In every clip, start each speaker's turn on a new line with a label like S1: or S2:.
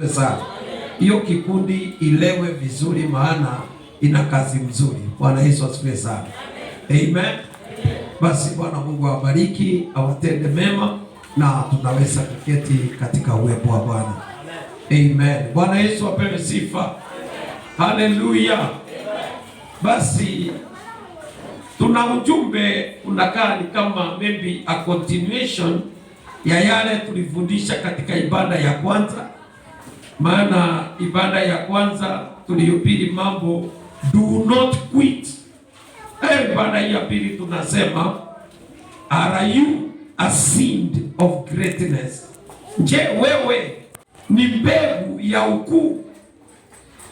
S1: Sasa hiyo kikundi ilewe vizuri, maana ina kazi mzuri. Bwana Yesu asifiwe sana. Amen. Basi Bwana Mungu awabariki, awatende mema, na tunaweza kuketi katika uwepo wa Bwana. Amen. Bwana Yesu apewe sifa. Haleluya. Basi tuna ujumbe unakaa ni kama maybe a continuation ya yale tulifundisha katika ibada ya kwanza. Maana ibada ya kwanza tulihubiri mambo do not quit. Ibada ya pili tunasema are you a seed of greatness? Je, wewe ni mbegu ya ukuu?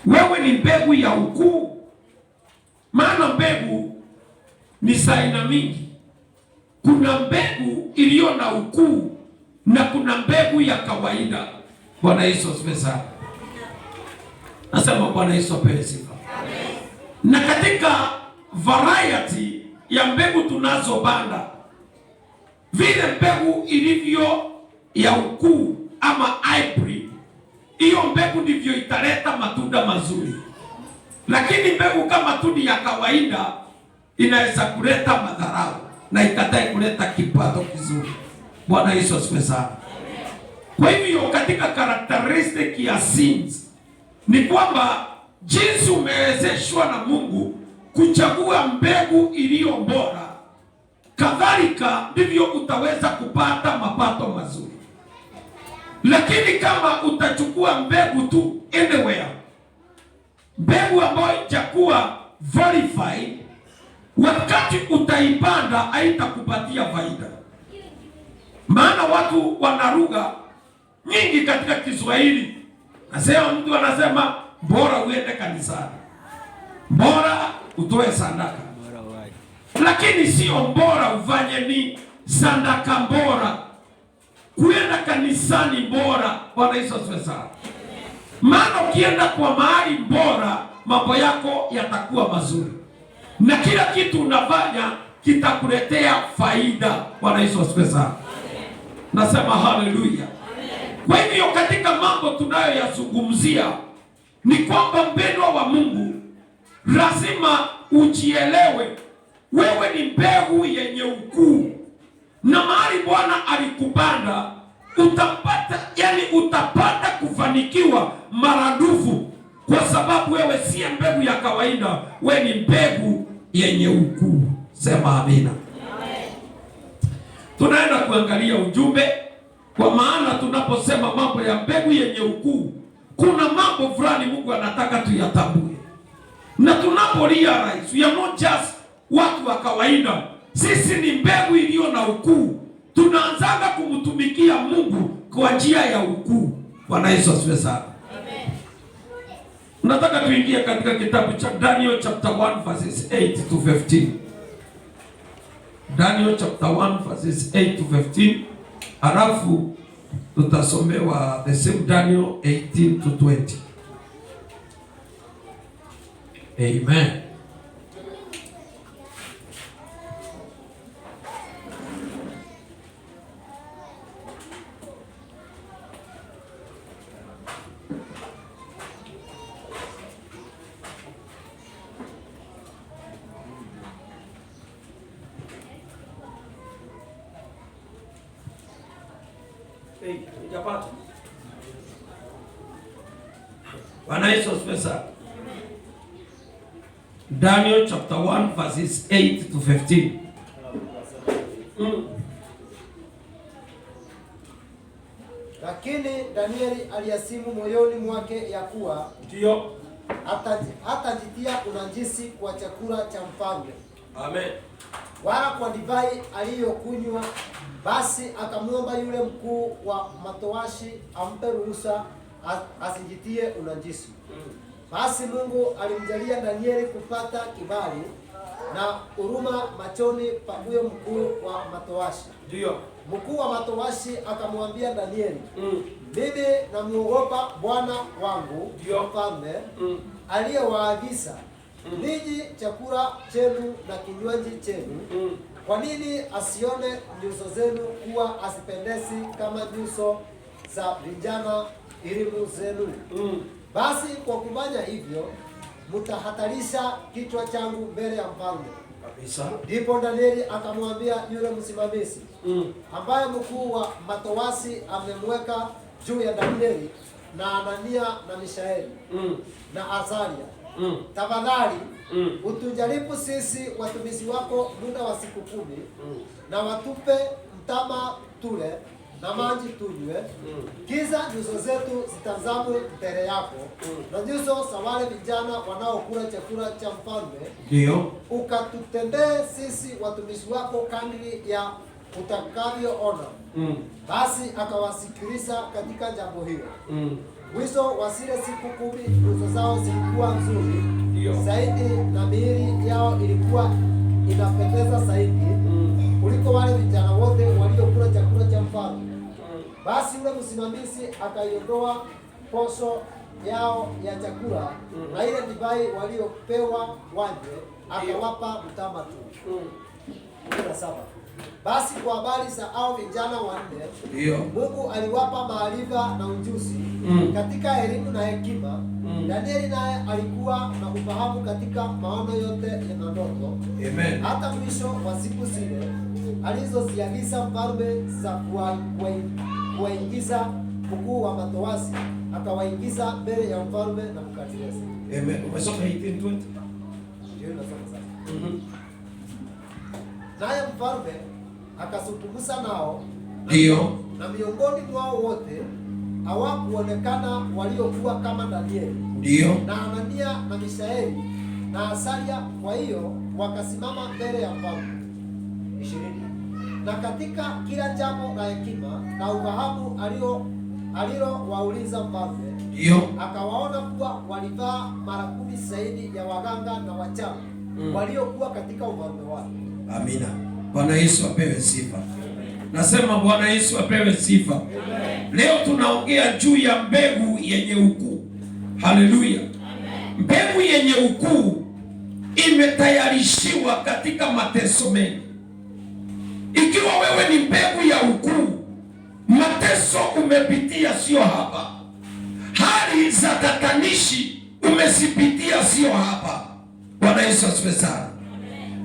S1: Wewe ni mbegu ya ukuu? Maana mbegu ni aina mingi. Kuna mbegu iliyo na ukuu na kuna mbegu ya kawaida. Bwana Yesu asifiwe sana. Nasema Bwana Yesu apewe sifa. Amen. Na katika variety ya mbegu tunazopanda, vile mbegu ilivyo ya ukuu ama hybrid, hiyo mbegu ndivyo italeta matunda mazuri. Lakini mbegu kama tuni ya kawaida inaweza kuleta madharau na ikatae kuleta kipato kizuri. Bwana Yesu asifiwe sana. Kwa hivyo katika characteristic ya seeds ni kwamba jinsi umewezeshwa na Mungu kuchagua mbegu iliyo bora, kadhalika ndivyo utaweza kupata mapato mazuri. Lakini kama utachukua mbegu tu anywhere, mbegu ambayo haijakuwa verified, wakati utaipanda haitakupatia faida. Maana watu wana lugha nyingi katika Kiswahili. Nasema mtu anasema bora uende kanisani, bora utoe sadaka, lakini sio bora ufanye ni sadaka bora, kuenda kanisani bora. Bwana Yesu asifiwe sana. Maana ukienda kwa mahali bora, mambo yako yatakuwa mazuri na kila kitu unafanya kitakuletea faida. Bwana Yesu asifiwe sana. Nasema haleluya. Kwa hivyo katika mambo tunayoyazungumzia ni kwamba mpendwa wa Mungu, lazima ujielewe wewe ni mbegu yenye ukuu, na mahali Bwana alikupanda utapata, yani utapata kufanikiwa maradufu, kwa sababu wewe si mbegu ya kawaida, wewe ni mbegu yenye ukuu. Sema amina. Tunaenda kuangalia ujumbe, kwa maana tunaposema mambo ya mbegu yenye ukuu, kuna mambo fulani Mungu anataka tuyatambue. Na tunapo realize we are not just watu wa kawaida, sisi ni mbegu iliyo na ukuu, tunaanzaga kumtumikia Mungu kwa njia ya ukuu. Bwana Yesu asifiwe sana. Amen. Nataka tuingie katika kitabu cha Daniel chapter 1 verses 8 to 15. Daniel chapter 1 verses 8 to 15. Alafu tutasomewa the same Daniel 18 to 20. Amen. Bwana Yesu asifiwe sana. Daniel chapter 1 verses 8 to 15.
S2: Lakini Danieli aliasimu moyoni mwake ya kuwa
S1: ndio
S2: hatajitia unajisi kwa chakula cha mfalme.
S1: Amen.
S2: Wala kwa divai aliyokunywa. Basi akamwomba yule mkuu wa matowashi ampe ruhusa asijitie unajisi. Basi Mungu alimjalia Danieli kupata kibali na huruma machoni pa huyo mkuu wa matowashi.
S1: Ndio.
S2: Mkuu wa matowashi akamwambia Danieli, mimi namuogopa Bwana wangu mfalme, aliyewaagiza ninyi chakula chenu na kinywaji chenu. Kwa nini asione nyuso zenu kuwa asipendezi kama nyuso za vijana elimu zenu. Basi kwa kufanya hivyo mtahatarisha kichwa changu mbele ya mfalme.
S1: Kabisa.
S2: Ndipo Danieli akamwambia yule msimamizi ambaye mkuu wa matowashi amemweka juu ya Danieli na Anania na Mishaeli na Azaria, tafadhali utujaribu sisi watumishi wako muda wa siku 10, na watupe mtama tule na maji tunywe, kiza nyuso zetu zitazamwe mbele yako, na nyuso za wale vijana wanaokula chakula cha mfalme.
S1: Ndio.
S2: Ukatutendee sisi watumishi wako kadiri ya utakavyoona. Basi akawasikiliza katika jambo hilo. Mwisho wa zile siku 10 nyuso zao zilikuwa nzuri zaidi na miili yao ilikuwa inapendeza zaidi kuliko wale vijana wote waliokula chakula cha mfalme. Basi yule msimamizi akaiondoa posho yao ya chakula na ile divai waliopewa wanywe, akawapa mtama tu. 17. Basi kwa habari za hao vijana wanne, Mungu aliwapa maarifa na ujuzi katika elimu na hekima. Danieli naye alikuwa na ufahamu katika maono yote ya ndoto.
S1: Amen.
S2: Hata mwisho wa siku zile alizoziagiza mfalme za kuwaingiza mkuu wa matowashi, akawaingiza mbele ya mfalme na Nebukadneza.
S1: Amen. Umesoma 18:20?
S2: Ndio nasoma sasa. Naye mfalme akazungumza nao.
S1: Ndio.
S2: Na miongoni mwao wote hawakuonekana waliokuwa kama Danieli.
S1: Ndio.
S2: Na Anania na Mishaeli na Azaria, kwa hiyo wakasimama mbele ya mfalme. 20. Na katika kila jambo la hekima na ufahamu alilowauliza mfalme,
S1: ndio
S2: akawaona kuwa walivaa mara 10 zaidi ya waganga na wachawi waliokuwa katika ufalme wake.
S1: Amina. Bwana Yesu apewe sifa. Nasema Bwana Yesu apewe sifa. Leo tunaongea juu ya mbegu yenye ukuu. Haleluya. Mbegu yenye ukuu imetayarishiwa katika mateso mengi. Ikiwa wewe ni mbegu ya ukuu, mateso umepitia sio hapa. Hali za tatanishi umesipitia sio hapa. Bwana Yesu asifiwe sana.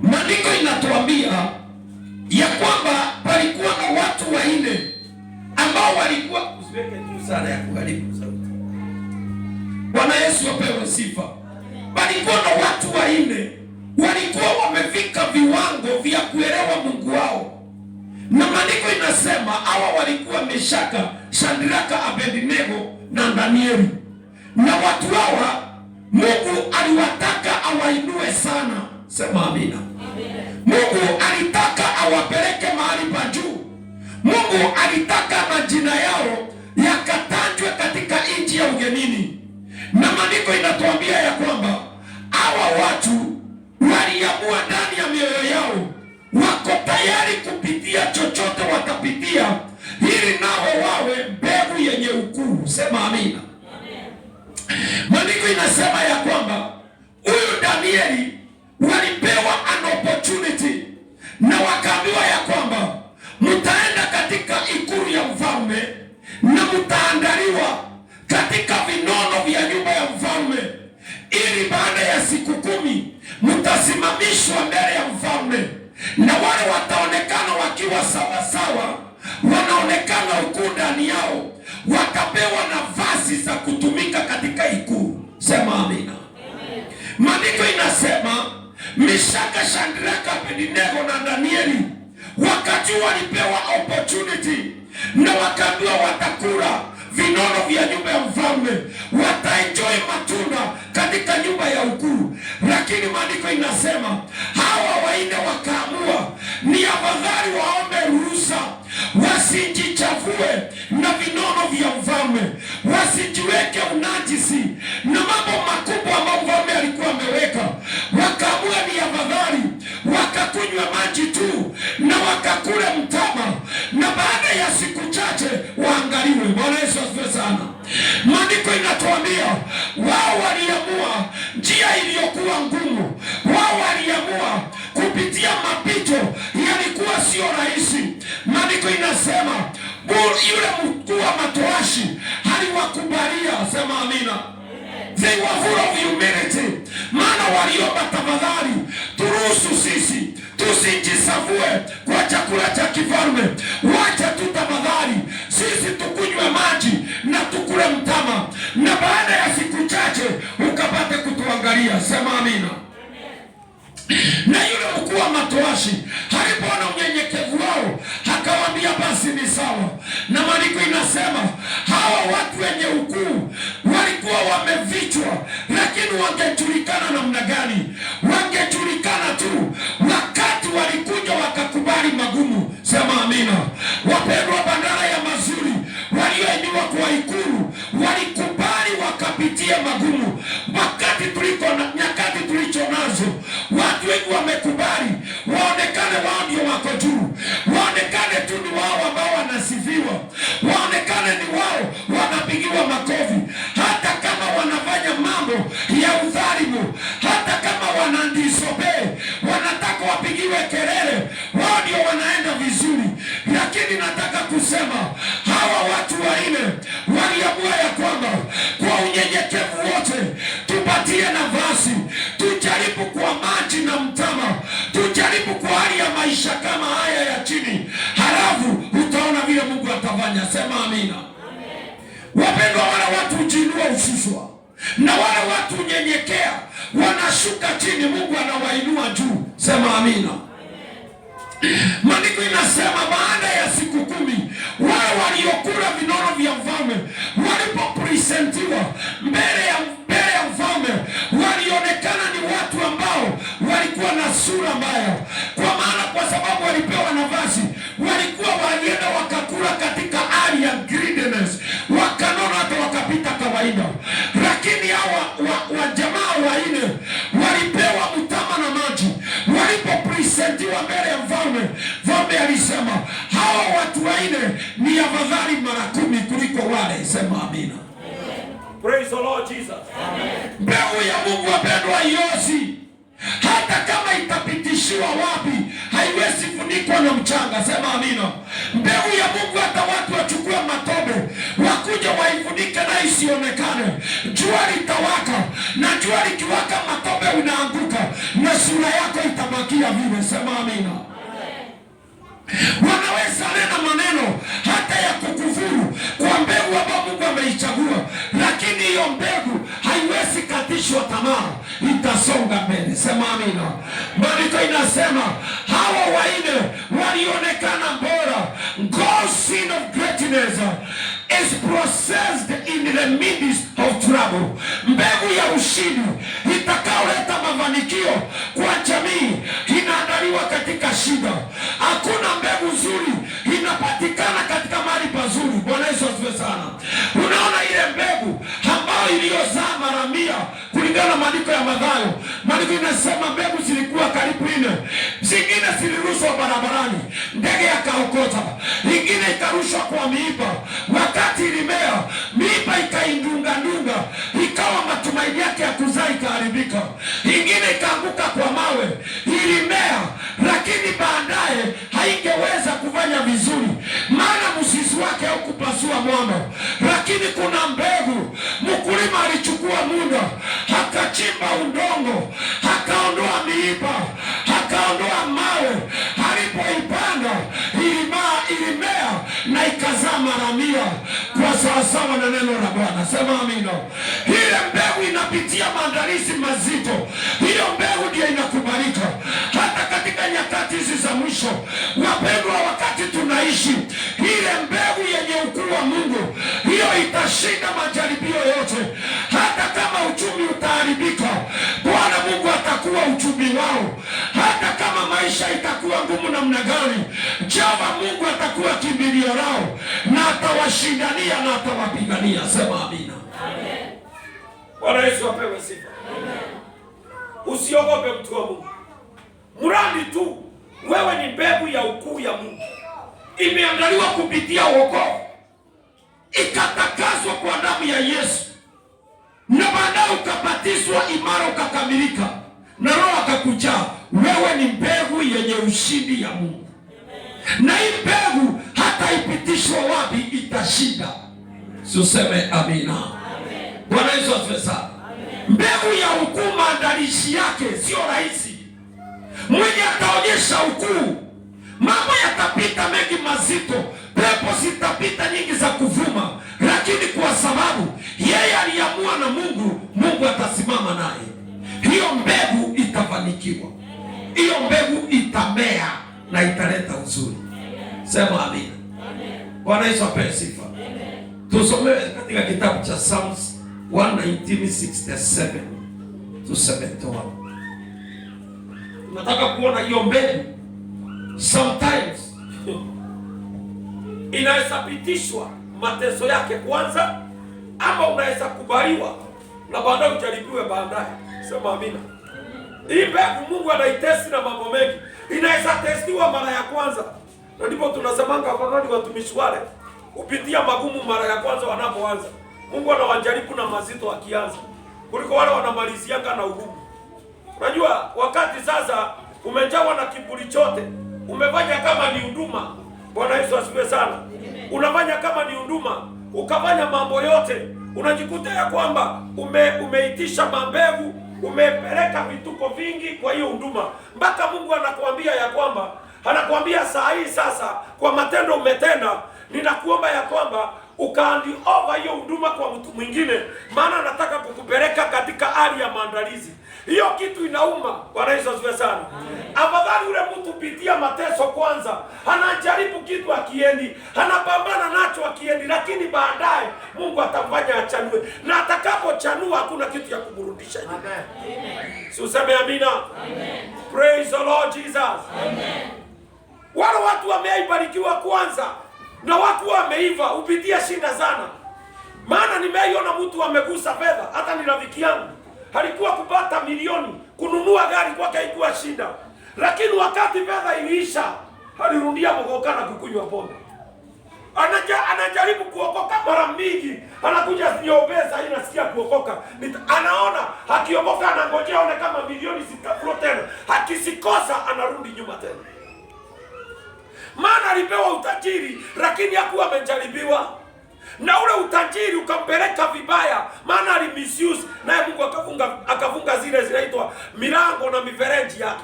S1: Maandiko inatuambia ya kwamba palikuwa na watu 4 ambao walikuwa, usiweke juu sana ya kuharibu sauti. Bwana Yesu apewe sifa. Palikuwa na watu 4 walikuwa wamefika viwango vya kuelewa Mungu wao. Na maandiko inasema hawa walikuwa Meshaka, Shadraka, Abednego na Danieli. Na watu hawa Mungu aliwataka awainue sana. Sema amina. Mungu alitaka awapeleke mahali pa juu. Mungu alitaka majina yao yakatajwe katika nchi ya ugenini. Na maandiko inatuambia ya kwamba hawa watu waliamua ndani ya mioyo yao wako tayari kupitia chochote watapitia ili nao wawe mbegu yenye ukuu. Sema amina. Maandiko inasema ya kwamba huyu Danieli walipewa an opportunity na wakaambiwa ya kwamba mtaenda katika ikulu ya mfalme na mtaandaliwa katika vinono vya nyumba ya mfalme, ili baada ya siku 10 mtasimamishwa mbele ya mfalme, na wale wataonekana wakiwa sawasawa, wanaonekana ukuu ndani yao, watapewa nafasi za kutumika katika ikulu. Sema amina. Maandiko inasema Meshaka, Shadraka, Abednego na Danieli wakati walipewa opportunity na wakaambiwa watakula vinono vya nyumba ya mfalme, wataenjoy matunda katika nyumba ya ukuu. Lakini maandiko inasema hawa 4 wakaamua ni afadhali waombe ruhusa, wasijichafue na vinono vya mfalme, wasijiweke unajisi na mambo makubwa ambayo mfalme alikuwa ameweka. Wakaamua ni afadhali wakakunywa maji tu na wakakule mtama, na baada ya siku chache waangaliwe. Bwana Yesu asifiwe sana. Maandiko inatuambia wao waliamua njia iliyokuwa ngumu. Wao waliamua kupitia mapito yalikuwa sio rahisi. Maandiko inasema Yule mkuu wa matowashi aliwakubalia, sema amina. They were full of humility, maana waliomba, tafadhali turuhusu sisi tusijisavue kwa chakula cha kifalme, wacha tu tafadhali sisi tukunywe maji na tukule mtama, na baada ya siku chache ukapate kutuangalia, sema amina. Na yule mkuu wa matowashi alipoona unyenyekevu wao akawaambia basi ni sawa. Na maandiko inasema hawa watu wenye ukuu walikuwa wamefichwa, lakini wangejulikana namna gani? Wangejulikana tu wakati walikuja wakakubali magumu, sema amina. Wapendwa, bandara ya mazuri walioinuwa kwa ikulu walikubali wakapitia magumu. Wakati tuliko na nyakati tulicho nazo, watu wengi wamekubali waonekane wao ndio wako juu, waonekane tu ni wao ambao wanasifiwa, waonekane ni wao wanapigiwa makofi, hata kama wanafanya mambo ya udhalimu, hata kama wanadisobey, wanataka wapigiwe kelele, wao ndio wanaenda vizuri. Lakini nataka kusema hawa watu wanne waliamua ya kwamba kwa unyenyekevu wote tupatie nafasi, tujaribu kwa maji na mtama, tujaribu kwa hali ya maisha kama haya ya chini, halafu utaona vile Mungu atafanya, sema amina. Wapendwa, wale watu hujiinua ushushwa, na wale watu unyenyekea wanashuka chini, Mungu anawainua juu, sema amina. Maandiko inasema baada ya siku 10 wale waliokula vinono vya mfalme walipopresentiwa mbele ya mfalme, walionekana ni watu ambao walikuwa na sura mbaya, kwa maana kwa sababu walipewa nafasi, walikuwa walienda wakakula katika hali ya greediness, wakanona hata wakapita kawaida. Lakini hawa wajamaa wanne walipewa mtama na maji. Walipopresentiwa mbele ya mfalme, mfalme alisema hawa watu wanne ni afadhali mara 10 kuliko wale, sema amina.
S3: Praise the Lord Jesus.
S1: Mbegu ya Mungu wapendwa haiozi, hata kama itapitishiwa wapi haiwezi funikwa na mchanga, sema amina. Mbegu ya Mungu hata watu wachukue matobe wakuja waifunike na isionekane, jua litawaka, na jua likiwaka matobe unaanguka na sura yako itabakia vile, sema amina. Wanaweza nena maneno hata ya kukufuru kwa mbegu ambayo Mungu ameichagua, lakini hiyo mbegu haiwezi katishwa tamaa, itasonga mbele, sema amina. Maandiko inasema hawa wanne walionekana bora. God's sin of greatness is processed in the midst of trouble. Mbegu ya ushindi itakaoleta mafanikio kwa jamii inaandaliwa katika shida. Hakuna mbegu nzuri inapatikana katika mahali pazuri. Bwana Yesu asifiwe sana. Unaona ile mbegu ambayo iliyozaa mara 100 kulingana na maandiko ya Mathayo, maandiko inasema mbegu zilikuwa karibu 4, zingine zilirushwa barabarani, ndege yakaokota, ingine ikarushwa kwa miiba. Wakati ilimea, miiba ikaindunga, ikawa matumaini yake ya kuzaa ikaharibika. Ingine ikaanguka kwa mawe, ilimea lakini baadaye haingeweza kufanya vizuri, maana msisi wake haukupasua mwamba. Lakini kuna mbegu mkulima alichukua muda, akachimba udongo, akaondoa miiba, akaondoa mawe, alipoipanda ilimea na ikazaa mara 100 kwa sawasawa na neno la Bwana, sema amina. Ile mbegu inapitia maandalizi mazito, hiyo mbegu ndio inakubalika hata katika nyakati hizi za mwisho. Wapendwa, wakati tunaishi, ile mbegu yenye ukuu wa Mungu hiyo itashinda majaribio yote. Hata kama uchumi utaharibika, Bwana Mungu atakuwa uchumi wao. Hata kama maisha itakuwa ngumu namna gani, Jehova Mungu atakuwa kimbilio lao, na atawashindania na atawapigania, sema amina.
S3: Amen. Bwana Yesu apewe sifa. Amen. Usiogope mtu wa Mungu, mradi tu wewe ni mbegu ya ukuu ya Mungu, imeandaliwa kupitia wokovu, ikatakaswa kwa damu ya Yesu, na baadaye ukabatizwa imara, ukakamilika na Roho akakujaa. Wewe ni mbegu yenye ushindi ya Mungu, na hii mbegu hata
S1: hata ipitishwe wapi itashinda. Useme amina. Bwana Yesu asifiwe sana. Mbegu ya ukuu maandalishi yake sio rahisi. Mwenye ataonyesha ukuu, mambo yatapita mengi mazito, pepo zitapita nyingi za kuvuma, lakini kwa sababu yeye aliamua na Mungu atasimama naye. Hiyo mbegu itafanikiwa, hiyo mbegu itamea na italeta uzuri. Sema amina. Bwana Yesu apewe sifa. Tusomewe katika kitabu cha Psalms 119:67 to 71. Nataka kuona hiyo mbegu. Sometimes
S3: inaweza pitishwa mateso yake kwanza, ama unaweza kubaliwa na baadaye ujaribiwe baadaye. Sema amina. Hii mbegu Mungu anaitesti na mambo mengi. Inaweza testiwa mara ya kwanza, na ndipo tunasemanga afadhali watumishi wale upitia magumu mara ya kwanza wanapoanza. Mungu anawajaribu na mazito akianza, kuliko wale wanamalizianga na ugumu. Unajua wakati sasa umejawa na kiburi chote, umefanya kama ni huduma. Bwana Yesu asifiwe sana. Unafanya kama ni huduma, ukafanya mambo yote, unajikuta ya kwamba umeitisha mambegu, umepeleka vituko vingi kwa hiyo huduma, mpaka Mungu anakuambia ya kwamba, anakuambia saa hii sasa, kwa matendo umetenda, ninakuomba ya kwamba ukaandi over hiyo huduma kwa mtu mwingine, maana nataka kukupeleka katika hali ya maandalizi. Hiyo kitu inauma. Bwana Yesu asifiwe sana. Afadhali ule mtu pitia mateso kwanza, anajaribu kitu akiendi, anapambana nacho akiendi, lakini baadaye Mungu atamfanya achanue, na atakapochanua hakuna kitu ya kumrudisha nyuma. Amen. Si useme amina. Amen. Praise the Lord Jesus. Amen. Wale watu wameibarikiwa kwanza na watu wameiva upitia shida sana. Maana nimeiona mtu amegusa fedha, hata ni rafiki yangu. Alikuwa kupata milioni, kununua gari kwake haikuwa shida. Lakini wakati fedha iliisha, alirudia mgoka na kukunywa pombe. Anajaribu kuokoka mara mingi, anakuja niombeza ili nasikia kuokoka. Anaona akiokoka anangojea aone kama milioni zitaflow tena. Akisikosa anarudi nyuma tena. Maana alipewa utajiri, lakini hakuwa amejaribiwa. Na ule utajiri ukampeleka vibaya, maana alimisuse, naye Mungu akafunga zile zinaitwa milango na mifereji yake.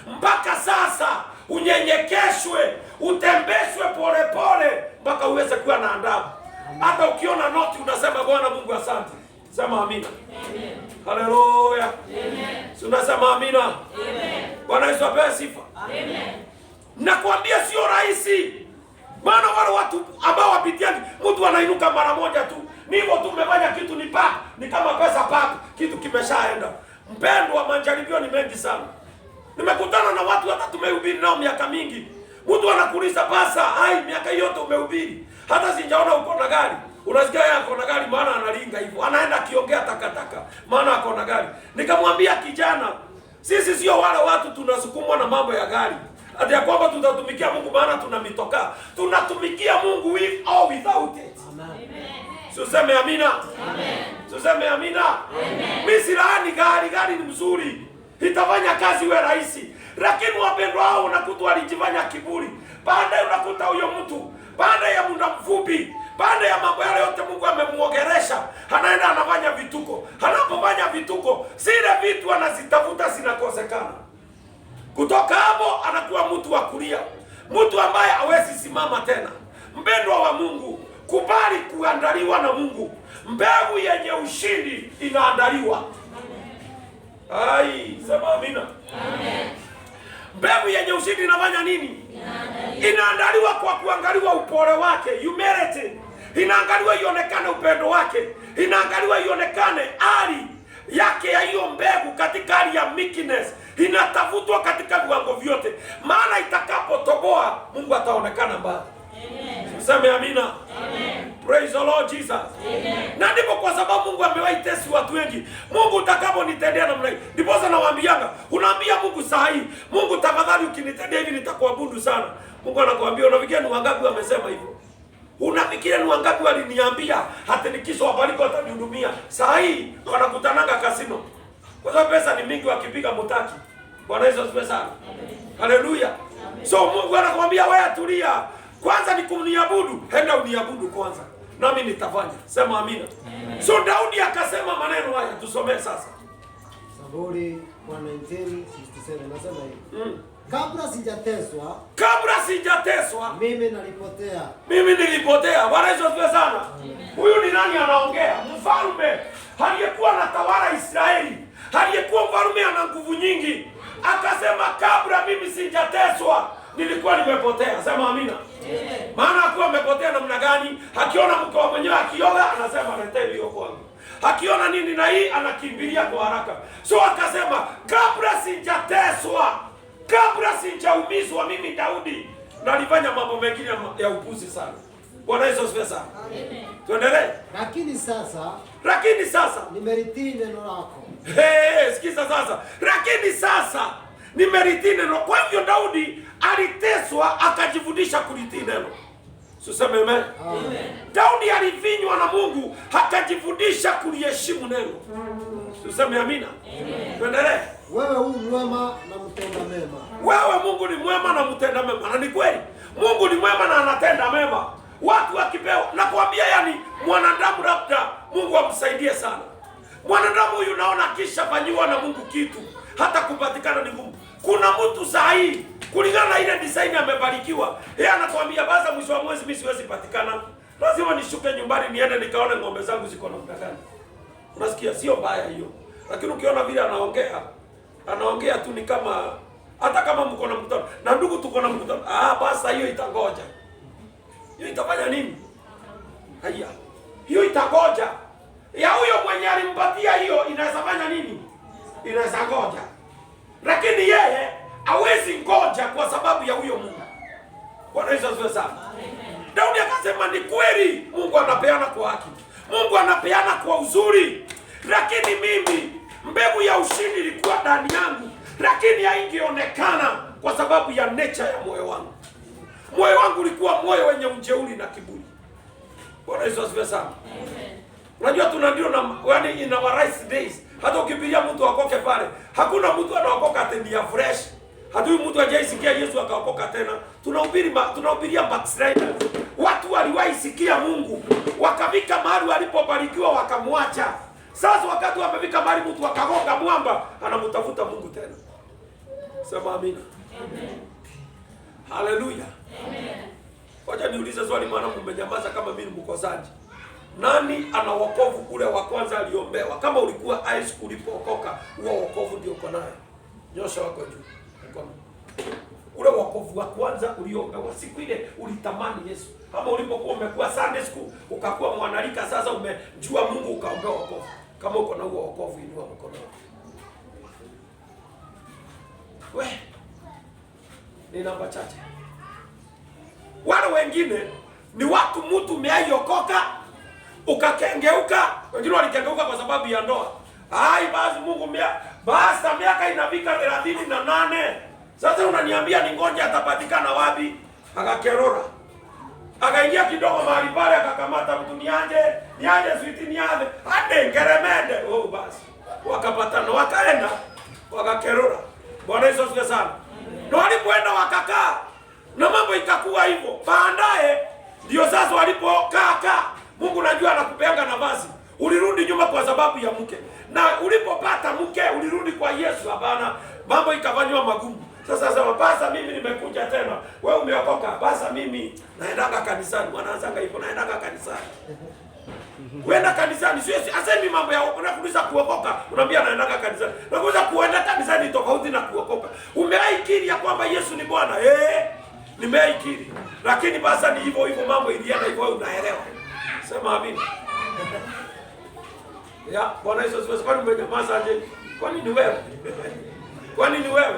S3: Mpaka sasa unyenyekeshwe, utembeshwe pole pole mpaka uweze kuwa na adabu. Hata ukiona noti unasema Bwana Mungu asante. Sema amina. Amen. Haleluya. Amen. Tunasema amina. Amen. Bwana Yesu apewe sifa. Amen. Nakwambia sio rahisi. Maana wale watu ambao wapitiani, mtu anainuka mara moja tu. Ni hivyo tu umefanya kitu ni pap, ni kama pesa pap, kitu kimeshaenda. Mpendo wa majaribio ni mengi sana. Nimekutana na watu hata tumehubiri nao miaka mingi. Mtu anakuuliza pasa, miaka yote umehubiri. Hata sijaona uko na gari. Unasikia yeye ako na gari maana analinga hivyo. Anaenda kiongea takataka maana ako na gari. Nikamwambia kijana, sisi sio wale watu tunasukumwa na mambo ya gari. Hata kwamba tutatumikia Mungu maana tuna mitoka. Tunatumikia Mungu with or without it. Amen. Tuseme amina. Amen. Tuseme amina. Amen. Mimi silaani gari ni mzuri. Itafanya kazi iwe rahisi. Lakini wapendwa hao unakuta walijifanya kiburi. Baada unakuta huyo mtu, baada ya muda mfupi, baada ya mambo yale yote Mungu amemuogeresha, anaenda anafanya vituko. Anapofanya vituko, zile vitu anazitafuta zinakosekana. Kutoka hapo anakuwa mtu wa kulia, mtu ambaye hawezi simama tena. Mpendwa wa Mungu, kubali kuandaliwa na Mungu. Mbegu yenye ushindi inaandaliwa. Sema amina. Amen. Mbegu yenye ushindi inafanya nini? Inaandaliwa kwa kuangaliwa upole wake, humility. Inaangaliwa ionekane upendo wake. Inaangaliwa ionekane hali yake ya hiyo mbegu katika hali ya meekness. Inatafutwa katika viwango vyote. Maana itakapotoboa Mungu ataonekana mbali. Amen. Tuseme amina. Amen. Praise the Lord Jesus. Amen. Na ndipo kwa sababu Mungu amewahi testi watu wengi. Mungu utakaponitendea namna hii. Ndipo sana nawaambianga, unaambia Mungu saa hii, Mungu tafadhali ukinitendea hivi nitakuabudu sana. Mungu anakuambia unafikiria ni wangapi wamesema hivyo? Unafikiria ni wangapi waliniambia hata nikisha wabariki watanihudumia? Saa hii wanakutananga kasino. Kwa sababu pesa ni mingi wakipiga mutaki. Bwana Yesu asifiwe sana. Haleluya. So Mungu anakuambia wewe tulia. Kwanza ni kuniabudu, enda uniabudu kwanza, nami nitafanya. Sema amina. So Daudi akasema maneno haya, tusomee sasa.
S2: Zaburi 119:67 nasema hivi. Kabla sijateswa mimi nilipotea. Bwana Yesu asifiwe sana. Huyu ni nani anaongea? Mfalme aliyekuwa anatawala Israeli, aliyekuwa mfalme ana nguvu nyingi, akasema kabla mimi sijateswa nilikuwa nimepotea. Sema amina. Maana akuwa amepotea namna gani? Akiona mke wa mwenyewe akioga anasema leteni hiyo kwangu. Akiona nini na hii anakimbilia kwa haraka. So akasema kabla sijateswa, kabla sijaumizwa, mimi Daudi nalifanya mambo mengine ya upuzi sana. Bwana Yesu asifiwe sana. Amen. Tuendelee. Lakini sasa nimelitii neno lako.
S3: Sikiza sasa. Lakini sasa nimelitii neno. Kwa hivyo Daudi aliteswa akajifundisha kulitii neno. Tuseme amen. Amen. Daudi alivinywa na Mungu akajifundisha kuliheshimu neno. Tuseme amina. Amen. Tuendelee.
S2: Wewe u mwema na mtenda mema.
S3: Wewe Mungu ni mwema na mtenda mema. Na ni kweli. Mungu ni mwema na anatenda mema. Watu wakipewa, nakwambia yani mwanadamu labda Mungu amsaidie sana. Mwanadamu huyu naona kisha fanyiwa na Mungu kitu, hata kupatikana ni ngumu. Kuna mtu sahihi kulingana na ile design amebarikiwa. Yeye anakuambia basi mwisho wa mwezi mimi siwezi patikana. Lazima nishuke nyumbani niende nikaone ng'ombe zangu ziko na muda gani. Unasikia sio mbaya hiyo. Lakini ukiona vile anaongea tu ni kama hata kama mko na mkutano. Na ndugu tuko na mkutano. Basi hiyo itangoja. Hiyo itafanya nini? Haya. Hiyo itangoja. Ya huyo mwenye alimpatia hiyo inaweza fanya nini? Inaweza ngoja. Lakini yeye hawezi ngoja kwa sababu ya huyo Mungu. Bwana Yesu asifiwe sana. Daudi akasema ni kweli Mungu anapeana kwa haki. Mungu anapeana kwa uzuri. Lakini mimi mbegu ya ushindi ilikuwa ndani yangu, lakini haingeonekana kwa sababu ya nature ya moyo wangu. Moyo wangu ulikuwa moyo wenye ujeuri na kiburi. Bwana Yesu asifiwe sana. Unajua tunadio na yani in our rice days, hata ukibiria mtu akoke pale, hakuna mtu anaokoka tena fresh. Hatui mtu ajaisikia Yesu akaokoka tena. Tunahubiria backsliders. Watu waliwahi sikia Mungu, wakafika mahali walipobarikiwa wakamwacha. Sasa wakati wamefika mahali mtu akagonga mwamba, anamtafuta Mungu tena. Sema amina. Amen. Haleluya. Amen. Wacha niulize swali, maana mmenyamaza kama mimi ni mkosaji. Nani ana wokovu ule wa kwanza aliombewa? Kama ulikuwa high school ulipookoka, huo wokovu ndio uko naye. Nyosha wako juu. Ule wokovu wa kwanza uliombewa siku ile ulitamani Yesu. Kama ulipokuwa umekuwa Sunday school, ukakuwa mwanalika, sasa umejua Mungu ukaombewa wokovu. Kama uko na huo wokovu, inua mkono. Ni namba chache. Wale wengine ni watu mtu umeaiokoka ukakengeuka. Wengine walikengeuka kwa sababu ya ndoa. Basi Mungu basi miaka inafika 38. Sasa unaniambia ni ngoja atapatikana wapi? Akakerora. Akaingia kidogo mahali pale akakamata mtu niaje switi niaje. Hadi ngeremende. Basi. Wakapatana wakaenda wakakerora. Bwana Yesu asifiwe sana. Na walipoenda wakakaa na mambo ikakuwa hivyo. Baadaye ndio sasa walipokaa Mungu najua anakupeanga nafasi. Ulirudi nyuma kwa sababu ya mke. Na ulipopata mke ulirudi kwa Yesu. Hapana, mambo ikafanywa magumu. Sasa sema basa mimi nimekuja tena. Wewe umeokoka. Basa mimi naendanga kanisani. Wanaanzanga hivyo, naendanga kanisani. Kwenda kanisani sio asemi mambo ya unakuuliza kuokoka, unaambia naendanga kanisani. Unakuuliza kuenda kanisani tofauti na kuokoka. Umeaikiri ya kwamba Yesu ni Bwana. Nimeaikiri. Lakini basa ni hivyo hivyo mambo ilienda hivyo, unaelewa. Sema amina. Ya, Bwana Yesu asifiwe. Kwani umenyamaza aje? Kwani ni wewe? Kwani ni wewe?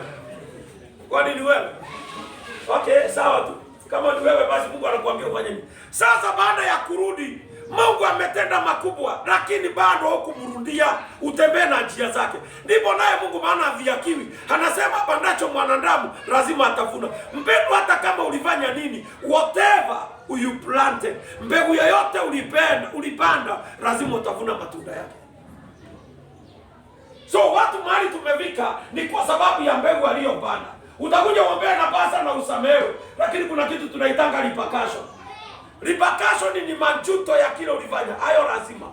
S3: Kwani ni wewe? Okay, sawa tu. Kama ni wewe basi Mungu anakuambia ufanye nini. Sasa baada ya kurudi, Mungu ametenda makubwa, lakini bado hukumrudia, utembee na njia zake. Ndipo naye Mungu maana adhihakiwi. Anasema pandacho mwanadamu lazima atavuna. Mpendwa, hata kama ulifanya nini, whatever you planted, mbegu yoyote ulipanda, lazima utavuna matunda yake. So watu mahali tumefika ni kwa sababu ya mbegu aliyopanda. Utakuja uombee na basa na usamehewe, lakini kuna kitu tunaitanga repercussion. Repercussion ni majuto ya kile ulifanya. Hayo lazima.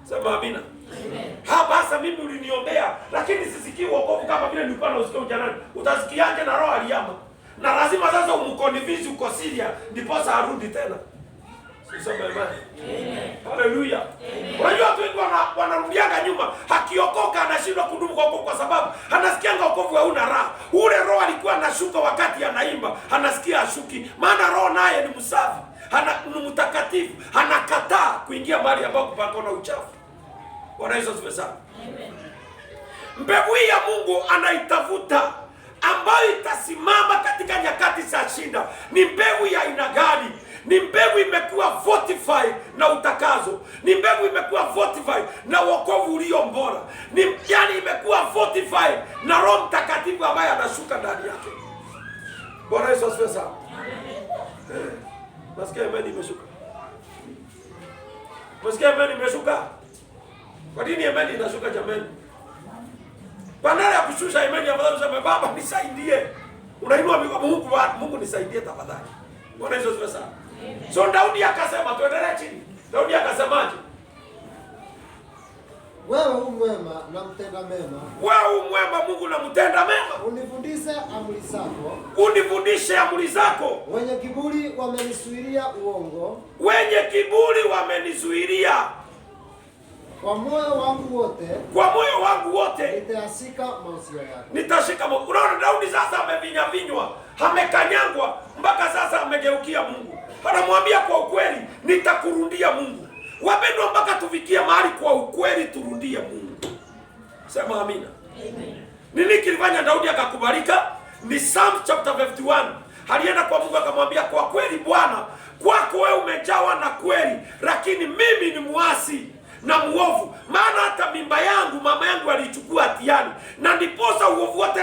S3: Sema amina. Amen. Basa mimi uliniombea, lakini sisikii wokovu kama vile nilikuwa nausikia ujanani. Utasikiaje na roho aliyama? Na lazima sasa umkonvince uko Syria ndipo sasa arudi tena. Sema amen. Haleluya. Unajua watu wengi wanarudianga nyuma, akiokoka anashindwa kudumu kwa sababu anasikianga wokovu hauna raha. Ule roho alikuwa anashuka wakati anaimba, anasikia ashuki. Maana roho naye ni msafi, ni mtakatifu, anakataa kuingia mahali ambapo pako na uchafu. Bwana Yesu asifiwe sana. Amen. Mbegu hii ya Mungu anaitafuta ambayo itasimama katika nyakati za shida. Ni mbegu ya aina gani? Ni mbegu imekuwa fortified na utakazo. Ni mbegu imekuwa fortified na wokovu ulio bora. Yani imekuwa fortified na Roho Mtakatifu ambaye anashuka ndani yake. Bwana Yesu asifiwe sana. Amen. Nasikia imani imeshuka. Nasikia imani imeshuka. Kwa nini imani inashuka jamani? Badala ya kushusha imani afadhali useme Baba nisaidie. Unainua mikono, Mungu nisaidie tafadhali. Bwana Yesu asifiwe sana. So Daudi akasema, tuendelee chini. Daudi akasemaje?
S2: Wewe umwema na mtenda mema.
S3: Wewe umwema Mungu na mtenda mema.
S2: Unifundishe amri zako.
S3: Unifundishe amri zako.
S2: Wenye kiburi wamenisuiria uongo.
S3: Wenye kiburi wamenisuiria.
S2: Kwa moyo wangu wote.
S3: Kwa moyo wangu wote.
S2: Nitashika mausio yako.
S3: Nitashika. Unaona Daudi sasa amevinywa, amekanyangwa mpaka sasa amegeukia Mungu. Anamwambia kwa ukweli, nitakurundia Mungu. Wapendwa, mpaka tufikie mahali kwa ukweli turundie Mungu. Sema amina. Amen. Nini kilifanya Daudi akakubalika? Ni Psalm chapter 51. Alienda kwa Mungu akamwambia, kwa kweli Bwana, kwako wewe umejawa na kweli, lakini mimi ni muasi na muovu. Maana hata mimba yangu mama yangu alichukua hatiani, na ndiposa uovu wote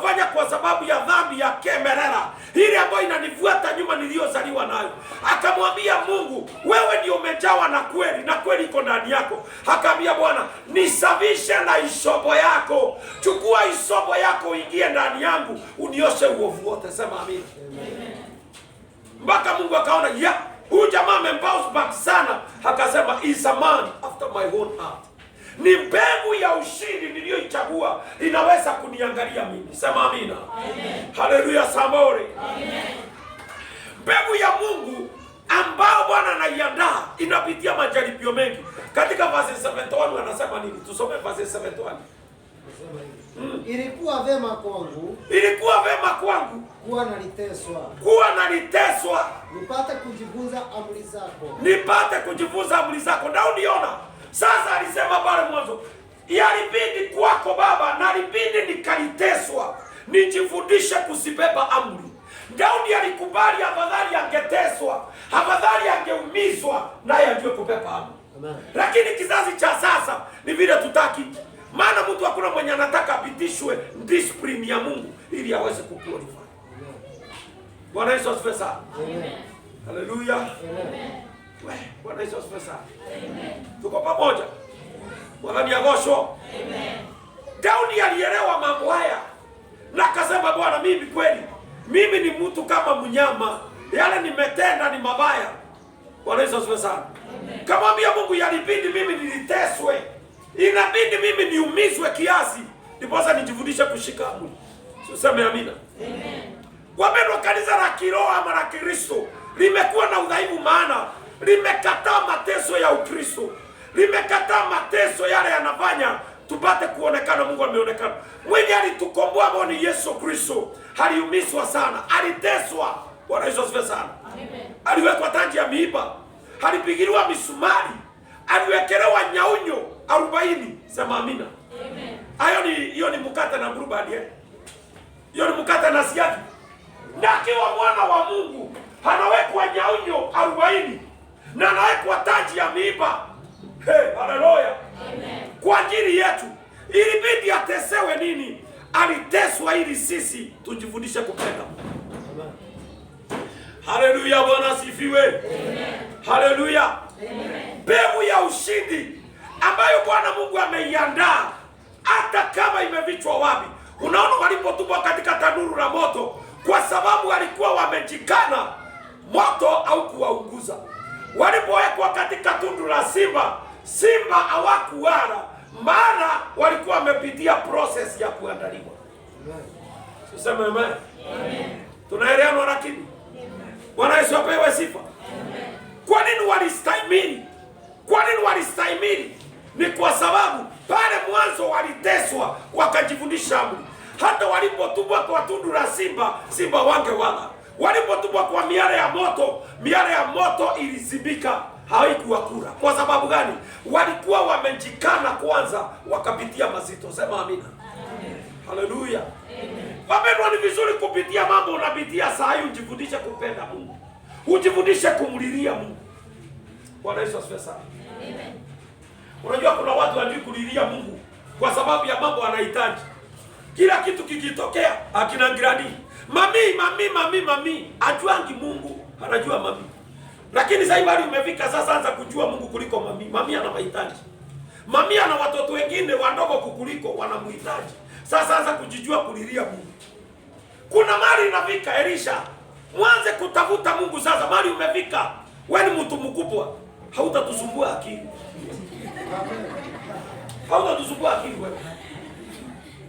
S3: ufanya kwa sababu ya dhambi ya kemerera, ile ambayo inanifuata nyuma niliyozaliwa nayo. Akamwambia Mungu, wewe ndio umejawa na kweli, na kweli iko ndani yako. Akamwambia Bwana, nisafishe na isobo yako. Chukua isobo yako ingie ndani yangu, unioshe uovu wote. Sema amina. Mpaka Mungu akaona huyu jamaa amembounce back sana, akasema is a man after my own heart. Ni mbegu ya ushindi niliyoichagua, inaweza kuniangalia mimi. Sema amina. Amen. Haleluya sambore. Amen. Mbegu ya Mungu ambao Bwana anaiandaa inapitia majaribio mengi. Katika verse 71 anasema nini? Tusome verse 71.
S2: Ilikuwa vema kwangu.
S3: Ilikuwa vema kwangu
S2: kuwa naliteswa.
S3: Kuwa naliteswa.
S2: Nipate kujifunza amri zako.
S3: Nipate kujifunza amri zako. Na uniona. Sasa alisema pale mwanzo, yalibidi kwako Baba, na alibidi nikaliteswa, nijifundishe kusibeba amri. Daudi alikubali afadhali angeteswa, afadhali angeumizwa, naye ajue kubeba amri. Amen. Lakini kizazi cha sasa ni vile tutaki. Maana mtu hakuna mwenye anataka apitishwe discipline ya Mungu ili aweze kuqualify. Bwana Yesu asifiwe sana. Amen. Haleluya. Amen. Bwana Yesu asifiwe sana. Amen. Tuko pamoja. Bwana ni agosho. Amen. Daudi alielewa mambo haya na akasema, Bwana, mimi kweli mimi ni mtu kama mnyama, yale nimetenda ni mabaya. Bwana Yesu asifiwe sana. Amen. Kamwambia Mungu, yalibidi mimi niliteswe, inabidi mimi niumizwe kiasi ndiposa nijifundishe kushika amri. Useme amina. Amen. Wapendwa, kanisa la kiroho ama la Kristo limekuwa na udhaifu, maana limekataa mateso ya Ukristo. Limekataa mateso yale yanafanya tupate kuonekana Mungu ameonekana. Mwenye alitukomboa ambao ni Yesu Kristo aliumizwa sana, aliteswa. Bwana Yesu asifiwe sana. Amen. Aliwekwa taji ya miiba, alipigiliwa misumari, aliwekelewa nyaunyo 40. Sema amina. Amen. Hiyo ni mkate na mrubani. Hiyo ni mkate na siagi. Na akiwa mwana wa Mungu anawekwa nyaunyo 40 na anawekwa taji ya miiba. Haleluya. Amen. Kwa ajili yetu ilibidi atesewe nini? Aliteswa ili sisi tujifundishe kupenda. Amen. Haleluya, Bwana asifiwe. Amen. Haleluya. Amen. Mbegu ya ushindi ambayo Bwana Mungu ameiandaa, hata kama imevichwa wapi. Unaona walipotupwa katika tanuru la moto, kwa sababu walikuwa wamejikana, moto au kuwaunguza. Walipowekwa katika tundu la simba, simba hawakuwala, maana walikuwa wamepitia process ya kuandaliwa. Tuseme amen. Tunaelewana lakini? Bwana Yesu apewe sifa. Kwa nini walistahimili? Kwa nini walistahimili? Ni kwa sababu pale mwanzo waliteswa, wakajifundisha amri. Hata walipotupwa kwa tundu la simba, simba wangewala. Walipotupwa kwa miale ya moto ilizibika, haikuwakula. Kwa sababu gani? Walikuwa wamejikana kwanza, wakapitia mazito. Sema amina. Haleluya. Wapendwa, ni vizuri kupitia mambo unapitia saa hii, ujifundishe kupenda Mungu. Ujifundishe kumlilia Mungu. Bwana Yesu asifiwe sana. Amen. Unajua kuna watu hawajui kulilia Mungu kwa sababu ya mambo anahitaji. Kila kitu kikitokea akina ngirani, mami, ajuangi Mungu, anajua mami. Lakini sasa hivi umefika sasa, anza kujua Mungu kuliko mami. Mami ana mahitaji. Mami ana watoto wengine wadogo kukuliko, wanamhitaji. Sasa anza kujijua kulilia Mungu. Kuna mali inafika, Elisha, mwanze kutafuta Mungu sasa. Mali umefika, wewe ni mtu mkubwa, hautatusumbua akili. Hautatusumbua akili wewe.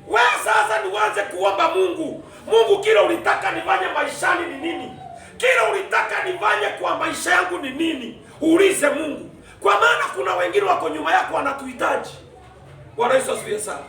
S3: Wewe sasa ni uanze kuomba Mungu. Mungu, kile ulitaka nifanye maishani ni nini? Kile ulitaka nifanye kwa maisha yangu ni nini? Uulize Mungu. Kwa maana kuna wengine wako nyuma yako wanatuhitaji. Bwana Yesu asifiwe sana.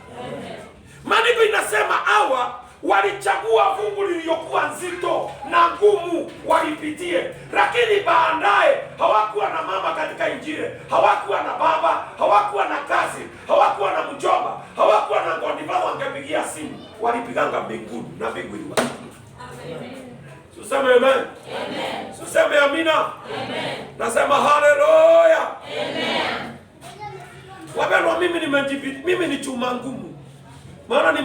S3: Maandiko inasema hawa walichagua fungu lililokuwa nzito na ngumu walipitie, lakini baadaye hawakuwa na mama katika Injili, hawakuwa na baba, hawakuwa na kazi, hawakuwa na mjomba, hawakuwa na ngondibao wangepigia simu, walipiganga mbinguni na mbingu iliwasikia. Amen. Tuseme amen. Amen. Tuseme amina. Amen. Nasema haleluya. Amen. Wapendwa, mimi ni chuma ngumu. Maana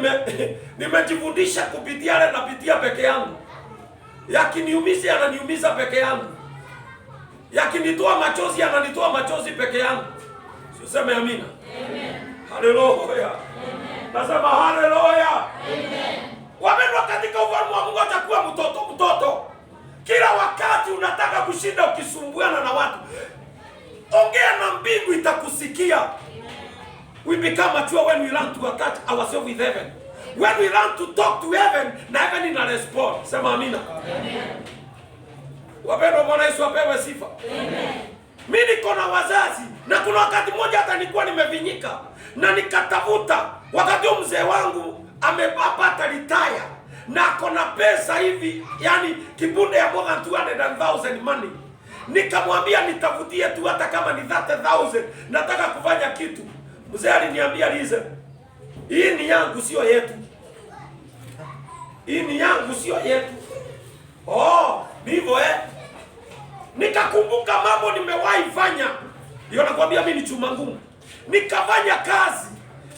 S3: nimejifundisha kupitia yale napitia peke yangu. Yakiniumiza yananiumiza peke yangu. Yakinitoa machozi yananitoa machozi peke yangu. Useme amina. Amen. Haleluya. Amen. Nasema haleluya. Amen. Wapendwa, katika ufalme wa Mungu atakuwa mtoto. Kila wakati unataka kushinda ukisumbuana na watu, ongea na mbingu itakusikia. We become mature when we learn to attach ourselves with heaven. When we learn to talk to heaven, na heaven ina respond. Sema amina. Amen. Wapendwa, Bwana Yesu apewe sifa. Amen. Mimi niko na wazazi, na kuna wakati mmoja hata nilikuwa nimevinyika na nikatafuta, wakati mzee wangu amepata retire na kona pesa hivi, yani kibunde ya more than 200,000 money. Nikamwambia nitafutie tu hata kama ni 30,000, nataka kufanya kitu. Mzee aliniambia, Liza, hii ni yangu sio yetu. Hii ni yangu sio yetu. Oh, ndivyo Nikakumbuka mambo nimewahi fanya. Ndio nakwambia mimi ni chuma ngumu. Nikafanya kazi.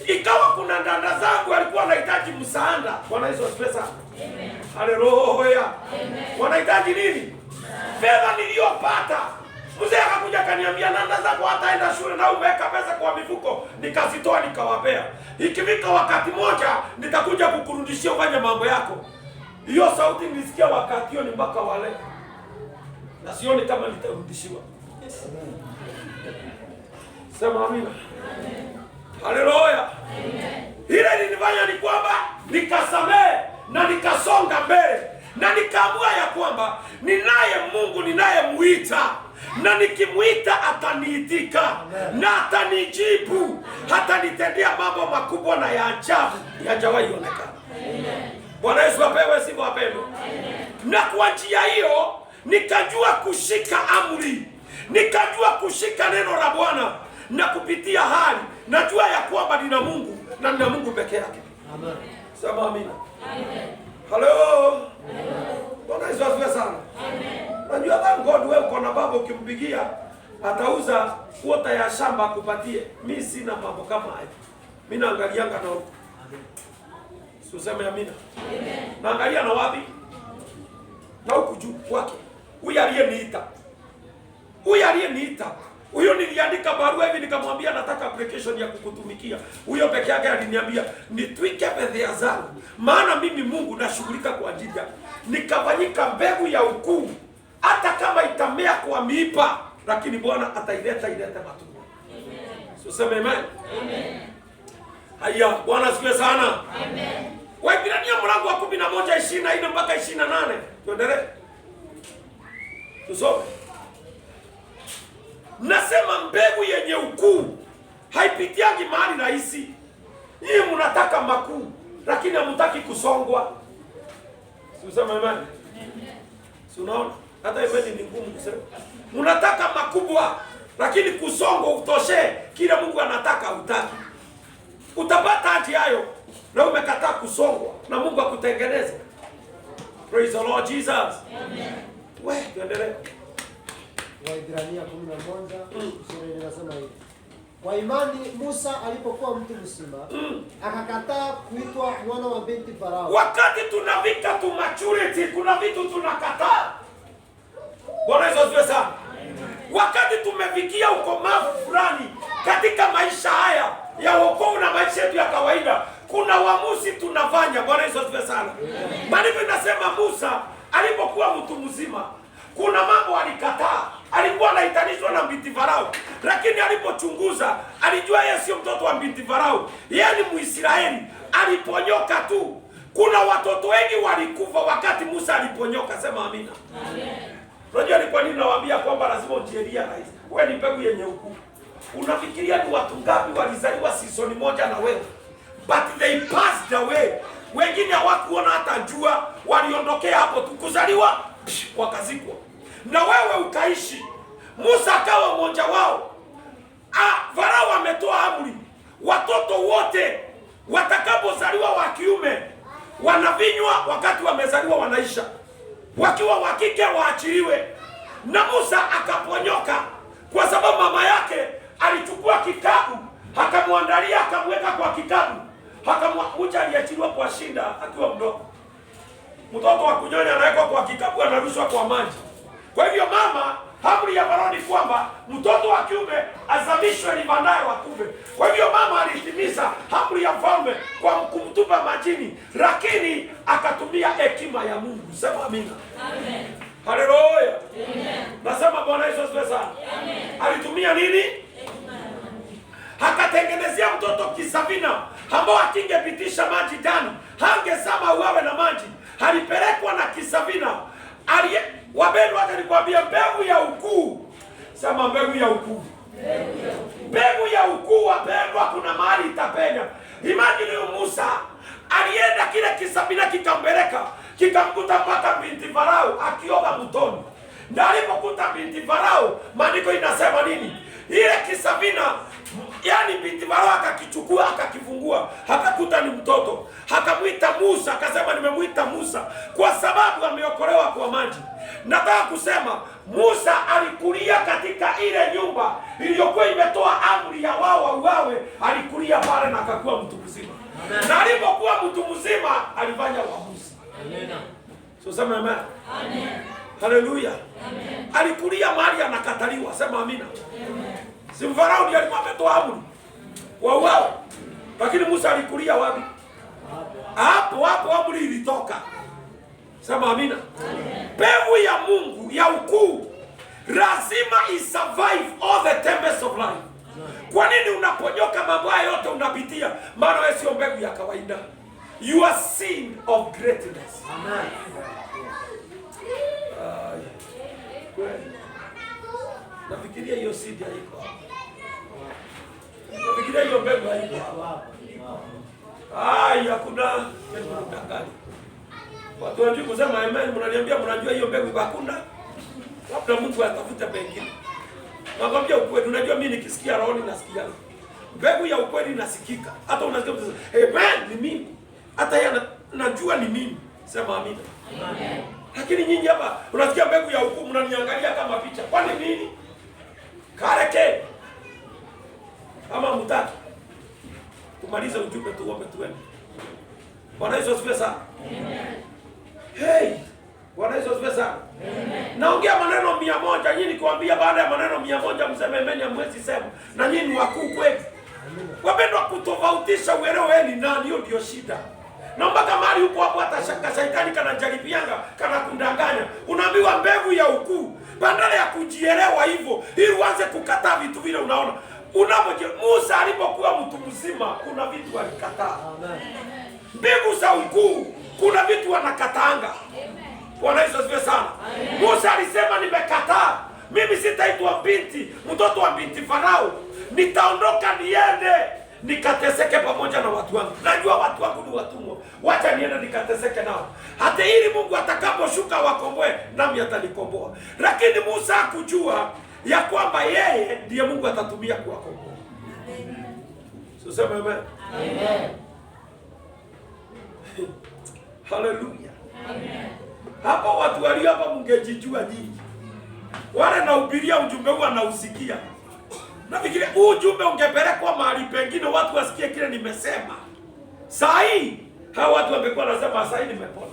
S3: Ikawa kuna dada zangu walikuwa wanahitaji msaada. Bwana Yesu asifiwe sana. Amen. Haleluya. Amen. Wanahitaji nini? Fedha niliyopata. Mzee akakuja kaniambia, nanda zako hataenda shule na umeweka pesa kwa mifuko. Nikazitoa nikawapea. Ikifika wakati moja nitakuja kukurudishia ufanye mambo yako. Hiyo sauti nilisikia wakati hiyo ni mpaka wale. Na sioni kama nitarudishiwa. Sema amina. Haleluya. Ile nilifanya ni kwamba nikasamehe na nikasonga mbele. Na nikaamua ya kwamba ninaye Mungu ninayemuita, na nikimuita ataniitika na atanijibu, atanitendea mambo makubwa na ya ajabu hayajawahi onekana. Bwana Yesu apewe sifa wapendwa. Na kwa njia hiyo nikajua kushika amri, nikajua kushika neno la Bwana, na kupitia hali najua ya kwamba nina Mungu na nina Mungu peke yake. Amen. Sema amina. Amen. Hello. Bwana Yesu asifiwe sana. Amen. Unajua baba God, wewe uko na baba ukimpigia atauza kuota ya shamba akupatie. Mimi sina mambo kama hayo. Mimi naangalianga na huko. Sio sema amina. Amen. Naangalia na wapi? Na huko juu kwake. Huyu aliyeniita. Huyo niliandika barua hivi nikamwambia nataka application ya kukutumikia. Huyo peke yake aliniambia nitwike fedha zangu, maana mimi Mungu nashughulika kwa ajili yako. Nikafanyika mbegu ya ukuu, hata kama itamea kwa miipa, lakini Bwana ataileta matunda. So sema amen. Amen. Haya, Bwana asifiwe sana. Amen. Waebrania mlango wa 11:24 mpaka 28. Tuendelee. Tusome. Nasema mbegu yenye ukuu haipitiagi mahali rahisi. Hii mnataka makuu, lakini hamtaki kusongwa. Useme amen. Si unaona? Hata hiyo ni ngumu kusema. Mnataka makubwa, lakini kusongwa utoshe kile Mungu anataka utaki. Utapata hati hayo na umekataa kusongwa na Mungu akutengeneze. Praise the Lord Jesus. Amen. Wewe tuendelee.
S2: Waebrania 11 inasema hivi. Kwa imani Musa alipokuwa mtu mzima akakataa kuitwa mwana wa binti Farao.
S3: Wakati tunafika tu maturity, kuna vitu tunakataa. Bwana Yesu asifiwe sana. Wakati tumefikia ukomavu fulani katika maisha haya ya wokovu na maisha yetu ya kawaida, kuna uamuzi tunafanya. Bwana Yesu asifiwe sana. Maandiko inasema Musa alipokuwa mtu mzima, kuna mambo alikataa. Alikuwa anahitanishwa na binti Farao, lakini alipochunguza alijua yeye sio mtoto wa binti Farao. Yeye ni Muisraeli, aliponyoka tu. Kuna watoto wengi walikufa wakati Musa aliponyoka. Sema amina. Amen. Unajua ni kwa nini nawaambia kwamba lazima ujielia rais. Wewe ni mbegu yenye ukuu. Unafikiria ni watu ngapi walizaliwa season moja na wewe? But they passed away. Wengine hawakuona hata jua, waliondokea hapo tu kuzaliwa, wakazikwa. Na wewe ukaishi. Musa akawa mmoja wao. Farao ametoa amri, watoto wote watakapozaliwa wa kiume wanavinywa, wakati wamezaliwa wanaisha, wakiwa wa kike waachiliwe. Na Musa akaponyoka kwa sababu mama yake alichukua kitabu, akamwandalia, akamweka kwa kitabu, akamwacha aliachiliwa kwa shinda akiwa mdogo. Mtoto wa kunyonya anawekwa kwa kitabu, anarushwa kwa maji. Kwa hivyo mama, amri ya Farao ni kwamba mtoto wa kiume azamishwe libandaye wa kume. Kwa hivyo mama alitimiza amri ya mfalme kwa kumtupa majini, lakini akatumia hekima ya Mungu. Sema amina. Amen. Haleluya. Amen. Nasema Bwana Yesu asifiwe sana. Amen. Alitumia nini? Akatengenezea mtoto kisafina ambao akingepitisha maji ndani, hangezama uawe na maji. Alipelekwa na kisafina. Wapendwa, hata nikwambia mbegu ya ukuu. Sema mbegu ya ukuu. Mbegu ya ukuu, wapendwa, kuna mahali itapenya. Imagine Musa alienda, kile kisafina kikampeleka, kikamkuta mpaka binti Farao akioga mtoni. Na alipokuta binti Farao, maandiko inasema nini? Ile kisafina, yani binti Farao akakichukua, akakifungua, akakuta ni mtoto. Akamuita Musa, akasema nimemuita Musa kwa sababu ameokolewa kwa maji. Nataka kusema Musa alikulia katika ile nyumba iliyokuwa imetoa amri ya wao wauawe. Alikulia pale na akakuwa mtu mzima. Na alipokuwa mtu mzima alifanya uamuzi. Amen. So sema amen. Amen. Haleluya. Amen. Alikulia mahali anakataliwa. Sema amina. Amen. Si Farao ndiye alikuwa ametoa amri wauawe. Lakini Musa alikulia wapi? Hapo amri ilitoka. Sema amina. Mbegu ya Mungu ya ukuu lazima isurvive all the tempests of life. Kwa nini unaponyoka mambo haya yote unapitia? Maana wewe sio mbegu ya kawaida. You are seed of greatness. Amen. Nafikiria hiyo seed haiko hapo. Nafikiria hiyo mbegu haiko hapo. Hakuna kudanganya. Watu wanajua kusema amen, mnaniambia mnajua hiyo mbegu hakuna. Labda Mungu atafuta pengine. Nakwambia ukweli, unajua mimi nikisikia roho nasikia. Mbegu ya ukweli inasikika. Hata unasikia mtu amen ni mimi. Hata yeye anajua ni mimi. Sema amina. Amen. Lakini nyinyi hapa unasikia mbegu ya ukuu, mnaniangalia kama picha. Kwani nini? Kareke. Kama mtaki. Tumalize ujumbe tuombe tuende. Bwana Yesu asifiwe sana. Amen. Hey, Bwana Yesu asifiwe sana. Amen. Naongea maneno 100, nyinyi nikiwaambia baada ya maneno 100 mseme amen, hamwezi sema. Na nyinyi ni wakuu kweli. Wapendwa, kutofautisha uelewe ni nani, hiyo ndio shida. Na mpaka mahali upo hapo hata shaitani kanajaribianga, kana kundanganya. Unaambiwa mbegu ya ukuu. Badala ya kujielewa hivyo, ili uanze kukataa vitu vile unaona. Musa alipokuwa mtu mzima, kuna vitu alikataa. Mbegu za ukuu, kuna vitu wanakataanga. Bwana Yesu asifiwe sana. Musa alisema nimekataa. Mimi sitaitwa binti, mtoto wa binti Farao. Nitaondoka niende nikateseke pamoja na watu wangu. Najua watu wangu ni watumwa. Wacha niende nikateseke nao. Hata ili Mungu atakaposhuka wakomboe, nami atanikomboa. Lakini Musa hakujua ya kwamba yeye ndiye Mungu atatumia kuwakomboa. Sema amen. Amen. Hallelujah. Amen. Hapa watu walio hapa mngejijua nyinyi. Wale nahubiria ujumbe huu anausikia. Nafikiria ujumbe ungepelekwa mahali pengine watu wasikie kile nimesema. Saa hii hawa watu wangekuwa wanasema saa hii nimepona.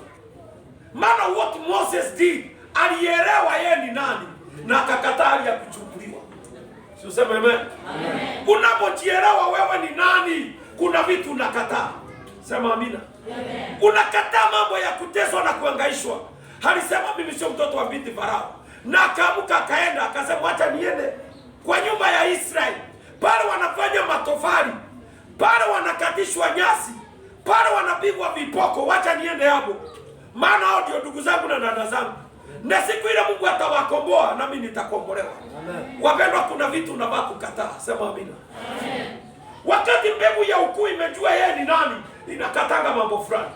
S3: Maana what Moses did, alielewa yeye ni nani na akakataa hali ya kuchukuliwa. Sio sema amen. Amen. Unapojielewa wewe ni nani, kuna vitu unakataa. Sema amina. Amen. Unakataa mambo ya kuteswa na kuhangaishwa. Alisema mimi sio mtoto wa binti Farao. Na akaamka akaenda akasema acha niende kwa nyumba ya Israeli. Pale wanafanya matofali. Pale wanakatishwa nyasi. Pale wanapigwa vipoko. Wacha niende hapo. Maana hao ndio ndugu zangu na dada zangu. Na siku ile Mungu atawakomboa na mimi nitakombolewa. Amen. Wapendwa, kuna vitu unafaa kukataa. Sema amina. Amen. Wakati mbegu ya ukuu imejua yeye ni nani, inakatanga mambo fulani.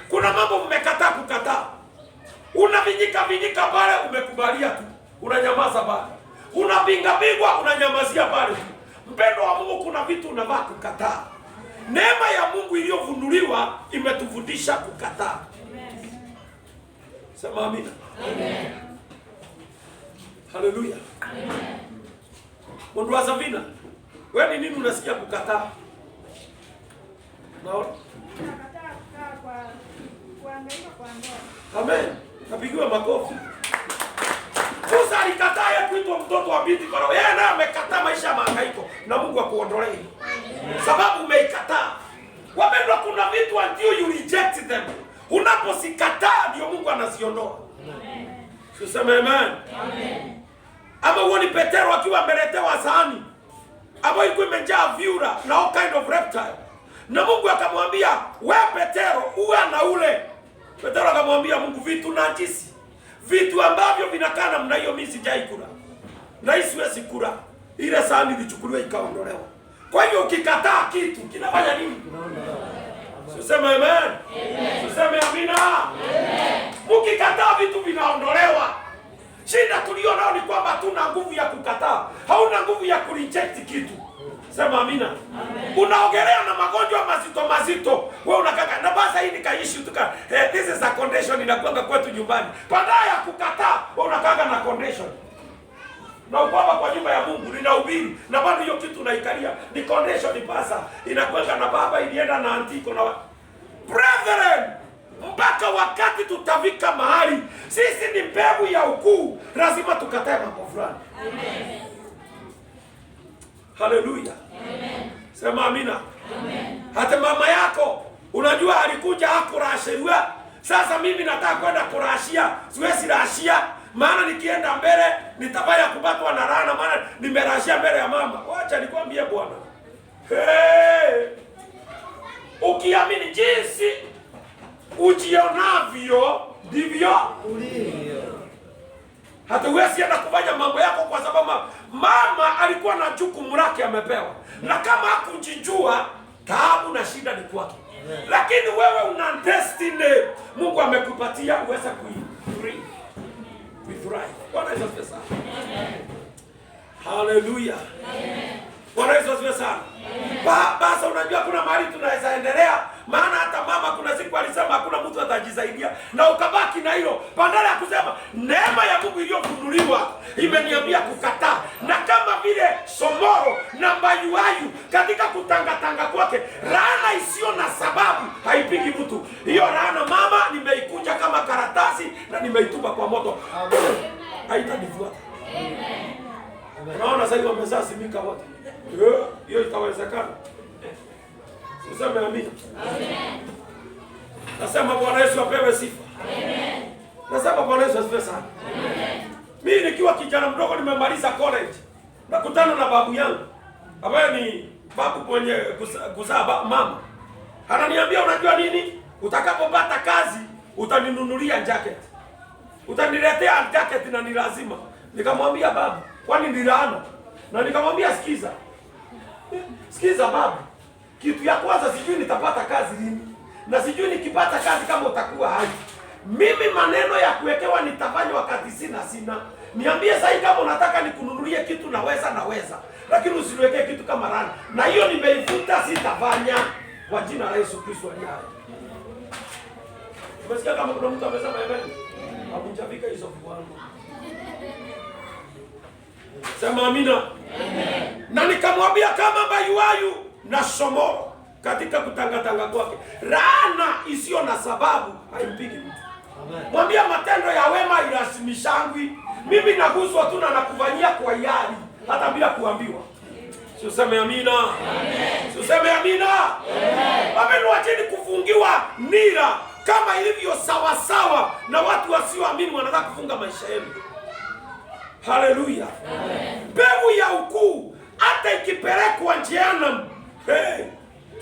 S3: Kuna mambo mmekataa kukataa. Unavinyika pale umekubalia tu. Unanyamaza pale. Unapinga unanyamazia pale tu. Mpendo wa Mungu, kuna vitu unafaa kukataa. Neema ya Mungu iliyofunuliwa imetufundisha kukataa. Amen. Sema amina. Amen. Haleluya. Amen. Mundu wa Savina, wewe ni nini unasikia kukataa? Naona?
S4: Nakataa kukaa kwa kuangaika kwa ndoa.
S3: Amen. Napigiwa makofi. Musa alikataa yeye kuitwa mtoto wa binti Farao. Yeye naye amekataa maisha ya mahangaiko na Mungu akuondolee. Sababu umeikataa. Wapendwa, kuna vitu until you reject them. Unaposikataa ndio Mungu anaziondoa. Amen. Tuseme amen. Amen. Ama uone Petero akiwa ameletewa sahani ambayo ilikuwa imejaa vyura na all kind of reptile. Na Mungu akamwambia, "Wewe Petero, uwe na ule." Petero akamwambia Mungu, vitu najisi. Vitu ambavyo vinakaa namna hiyo mimi sijai kula. Na isiwezi kula. Ile sahani ilichukuliwa ikaondolewa. Kwa hiyo ukikataa kitu kinafanya nini? Tuseme amen. Amen. Tuseme amina. Amen. Mkikataa vitu vinaondolewa. Shida tulio nao ni kwamba tuna nguvu ya kukataa. Hauna nguvu ya kureject kitu. Sema amina. Amen. Unaogelea na magonjwa mazito. Wewe unakaka na basa hii nikaishi tuka. This is a condition inakuanga kwetu nyumbani. Badala ya kukataa, wewe unakaka na condition. Na ubaba kwa nyumba ya Mungu ninahubiri na bado hiyo kitu unaikalia ni condition pasa. Inakuanga na baba ilienda na antiko na brethren, mpaka wakati tutafika mahali sisi ni mbegu ya ukuu, lazima tukatae mambo fulani. Amen. Haleluya. Amen. Sema amina. Amen. Hata mama yako unajua alikuja hakurashia. Sasa mimi nataka kwenda kurashia, siwezi rashia. Maana nikienda mbele nitabaya kubatwa na laana, maana nimerashia mbele ya mama. Wacha nikwambie bwana. Hey! Ukiamini jinsi ujionavyo ndivyo ulivyo. Hata huwezi enda kufanya mambo yako kwa sababu mama alikuwa na jukumu lake amepewa. Na kama hakujijua, taabu na shida ni kwake. Lakini wewe una destiny Mungu amekupatia uweze kuifurahi. Bwana Yesu asifiwe sana. Haleluya. Bwana Yesu asifiwe sana. Basi unajua kuna mahali tunaweza endelea, maana hata mama kuna siku alisema hakuna mtu atajisaidia na ukabaki na hilo. Badala ya kusema neema ya Mungu iliyofunuliwa imeniambia kukataa, na kama vile Somoro na Mbayuayu katika kutangatanga kwake, laana isiyo na sababu haipigi mtu. Hiyo laana mama, nimeikunja kama karatasi na nimeitupa kwa moto. Haitanifuata. Unaona sasa wamezaa simika wote. Hiyo itawezekana. Useme amina. Amen. Nasema Bwana Yesu apewe sifa. Amen. Nasema Bwana Yesu asifiwe sana. Amen. Mimi nikiwa kijana mdogo nimemaliza college. Nakutana na babu yangu ambaye ni babu mwenye kuzaa mama. Ananiambia unajua nini? Utakapopata kazi utaninunulia jacket. Utaniletea jacket na ni lazima. Nikamwambia babu, kwani ni laana? Na nikamwambia sikiza. Sikiza babu. Kitu ya kwanza sijui nitapata kazi lini. Na sijui nikipata kazi kama utakuwa hai. Mimi maneno ya kuwekewa nitafanya wakati sina. Niambie sasa kama unataka nikununulie kitu naweza. Lakini usiniwekee kitu kama laana. Na hiyo nimeifuta, sitafanya kwa jina la Yesu Kristo aliye hai. Umesikia kama kuna mtu amesema amen? Hakujafika hizo viwango. Sema amina. Amen. Na nikamwambia kama bayuayu na shomoro katika kutangatanga kwake, laana isiyo na sababu haimpigi mtu. Mwambia matendo ya wema ilasimishangwi. Mimi naguswa tu na nakufanyia kwa hiari hata bila kuambiwa. Useme amina. Amen. Useme amina. Amen. Wameniwacheni kufungiwa nira kama ilivyo sawa na watu wasioamini wanataka kufunga maisha yenu. Haleluya. Amen. Mbegu ya ukuu hata ikipelekwa jehanamu. Hey.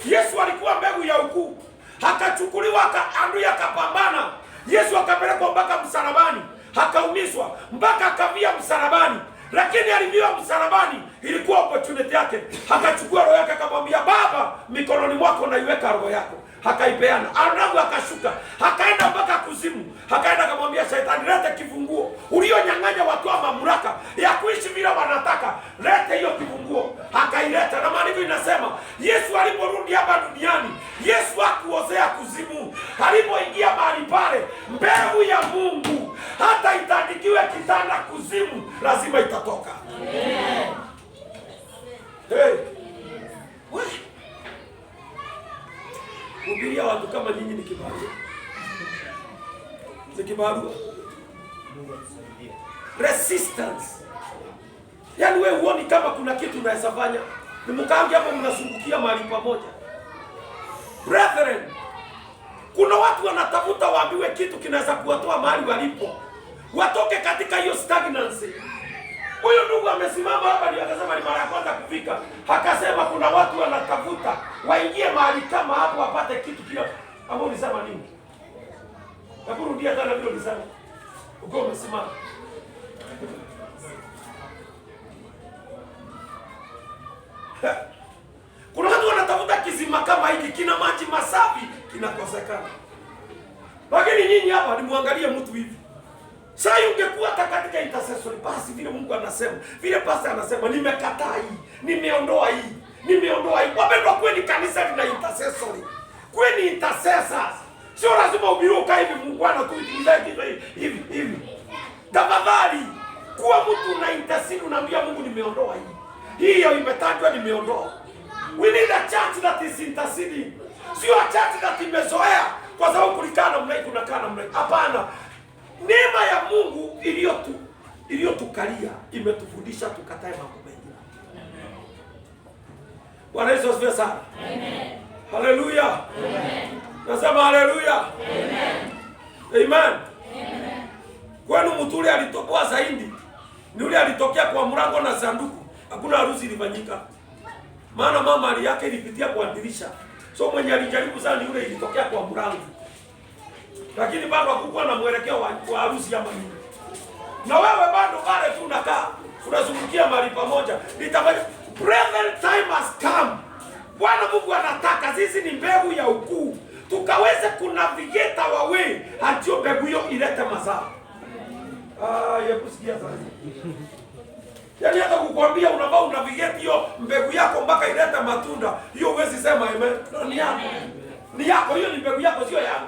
S3: Yesu alikuwa mbegu ya ukuu. Akachukuliwa adui akapambana. Yesu akapelekwa mpaka msalabani. Akaumizwa mpaka akavia msalabani. Lakini alivia msalabani ilikuwa opportunity yake. Akachukua roho yake akamwambia Baba, mikononi mwako naiweka roho yako. Akaipeana. Anagu akashuka. Akaenda mpaka kuzimu. Akaenda akamwambia Shetani, lete kifunguo. Ulionyang'anya watu wa mamlaka ya kuishi bila wanataka. Lete hiyo kifunguo. Akaileta. Na maandiko inasema Yesu aliporudi hapa duniani, Yesu hakuozea kuzimu. Alipoingia mahali pale, mbegu ya Mungu hata itandikiwe kitanda kuzimu, lazima itatoka. Amen. Hey. Kuhubiria watu kama nyinyi ni kibarua. Ni kibarua. Resistance. Yaani wewe huoni kama kuna kitu unaweza fanya? Ni mkaangi hapo mnazungukia mahali pamoja. Brethren, kuna watu wanatafuta waambiwe kitu kinaweza kuwatoa mahali walipo. Watoke katika hiyo stagnancy. Huyo ndugu amesimama hapa ndio akasema ni mara ya kwanza kufika. Akasema kuna watu wanatafuta waingie mahali kama hapo wapate kitu kile. Ama ulisema nini? Nakurudia tena vile ulisema. Uko umesimama. Kuna watu wanatafuta kisima kama hiki kina maji masafi kinakosekana. Lakini nyinyi hapa nimwangalie mtu hivi. Sasa ungekuwa katika intercessory basi vile Mungu anasema, vile pastor anasema nimekataa hii, nimeondoa hii, nimeondoa hii. Wapendwa, kweli kanisa lina intercessory. Kweli intercessors. Sio lazima ubiruka hivi Mungu anakuuliza hivi. Tafadhali kuwa mtu na intercede unaambia Mungu nimeondoa hii. Hiyo imetajwa nimeondoa. We need a church that is interceding. Sio a church that imezoea kwa sababu kulikana mnai kuna kana mnai. Hapana. Neema ya Mungu iliyotukalia imetufundisha tukatae mambo mengi. Bwana Yesu asifiwe sana. Amen. Haleluya. Amen. Nasema haleluya. Amen. Amen. Amen. Kwani mtu yule alitoboa zaidi ni yule alitokea kwa mlango na sanduku. Hakuna harusi ilifanyika. Maana mama ali yake ilipitia kwa dirisha. So mwenye alijaribu sana ni yule ilitokea kwa mlango. Lakini bado hakukuwa na mwelekeo wa harusi ya mimi. Na wewe bado pale tu unakaa, unazungukia mahali pamoja. Nitafanya present time has come. Bwana Mungu anataka sisi ni mbegu ya ukuu. Tukaweze kunavigate our way hadi mbegu hiyo ilete mazao. Hebu sikia sasa. Yaani hata kukuambia unafaa unavigate hiyo mbegu yako mpaka ilete matunda. Hiyo huwezi sema amen. Ni yako. Ni yako, hiyo ni mbegu yako, sio yako.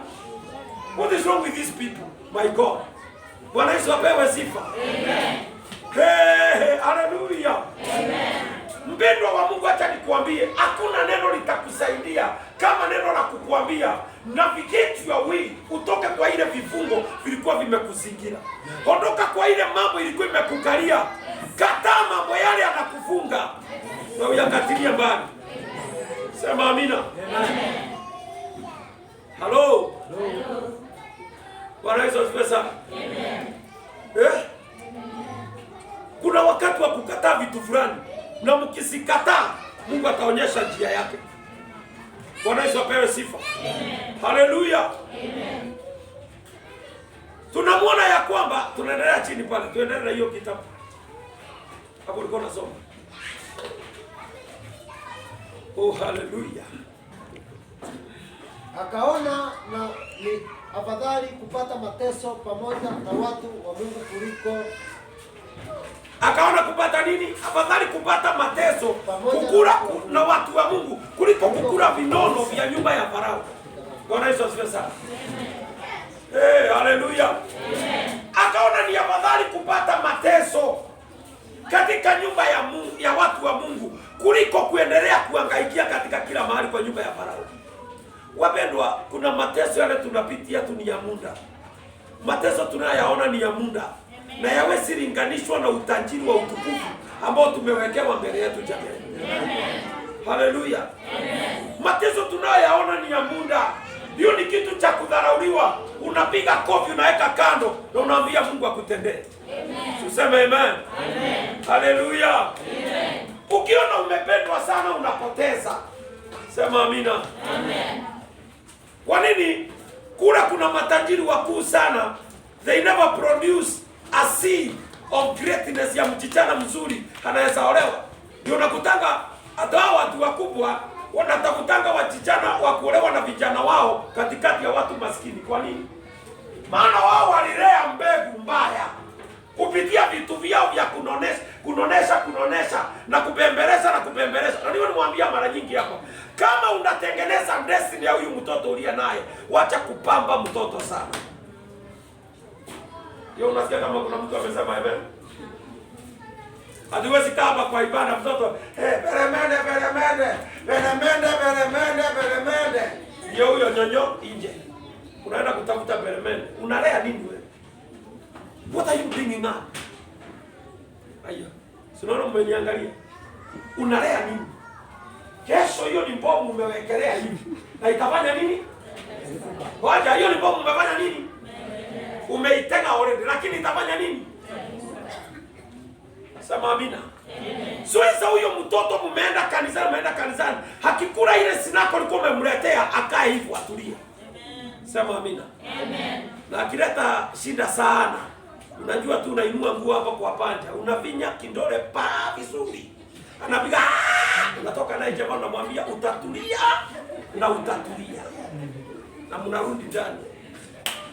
S3: What is wrong with these people? My God. Bwana Yesu apewe sifa. Amen. Hey, hallelujah. Amen. Mpendwa wa Mungu, acha nikuambie, hakuna neno litakusaidia kama neno la kukuambia navigate your way, utoke kwa ile vifungo vilikuwa vimekuzingira. Ondoka kwa ile mambo ilikuwa imekukalia. Kataa mambo yale yanakufunga na uyakatilie mbali. Sema amina. Amen. Hello. Bwana Yesu asifiwe sana. Amen. Kuna wakati wa kukataa vitu fulani, na mkisikataa Mungu ataonyesha njia yake. Bwana Yesu apewe sifa. Haleluya. Amen. Tunamwona ya kwamba tunaendelea chini pale. Tuendelee na hiyo kitabu. Hapo ulikuwa unasoma. Oh, haleluya.
S2: Akaona na ni afadhali kupata mateso pamoja na watu wa Mungu kuliko.
S3: Akaona kupata nini? Afadhali kupata mateso kukula na watu wa Mungu kuliko kukula vinono vya nyumba ya Farao. Bwana Yesu asifiwe sana. Haleluya. Akaona ni afadhali kupata mateso katika nyumba ya Mungu, ya watu wa Mungu, kuliko kuendelea kuhangaikia katika kila mahali kwa nyumba ya Farao. Wapendwa, kuna mateso yale tunapitia tu ni ya muda. Mateso tunayaona ni ya muda, na yawezi linganishwa na utajiri wa utukufu ambao tumewekewa mbele yetu jamii. Haleluya. Mateso tunayaona ni ya muda. Hiyo ni kitu cha kudharauliwa. Unapiga kofi, unaweka kando na unaambia Mungu akutendee. Tuseme amen. Haleluya. Ukiona umependwa sana unapoteza. Sema amina. Amen. Kwa nini? Kuna matajiri wakuu sana, they never produce a seed of greatness ya mchichana mzuri anaweza olewa. Ndio unakutanga hata watu wakubwa wanatafutanga wachichana wa kuolewa na vijana wao katikati ya watu maskini. Kwa nini? Maana wao walilea mbegu mbaya kupitia vitu vyao vya kunonesha na kubembeleza. Na ndio nimwambia mara nyingi hapo, kama unatengeneza destiny ya huyu mtoto uliye naye, wacha kupamba mtoto sana. Hiyo unasikia kama kuna mtu amesema amen. Hatuwezi kaa hapa kwa ibada mtoto peremende. Ndio huyo nyonyo nje. Unaenda kutafuta peremende. Unalea nini wewe? What are you bringing up? Aya. Sinaona mmeniangalia. Unalea nini? Kesho hiyo ni bomu umewekelea hivi. Na itafanya nini? Wacha hiyo ni bomu umefanya nini? Umeitenga already, lakini itafanya nini? Sema amina. Zoeza huyo mtoto mumeenda kanisani, hakikula ile sinako alikuwa umemletea, akae hivyo atulie. Sema amina. Amen. Na akileta shida sana, unajua tu unainua nguo hapa kwa panja, unavinya kindole vizuri. Anapiga, unatoka naye jamaa unamwambia utatulia na utatulia. Na mnarudi ndani.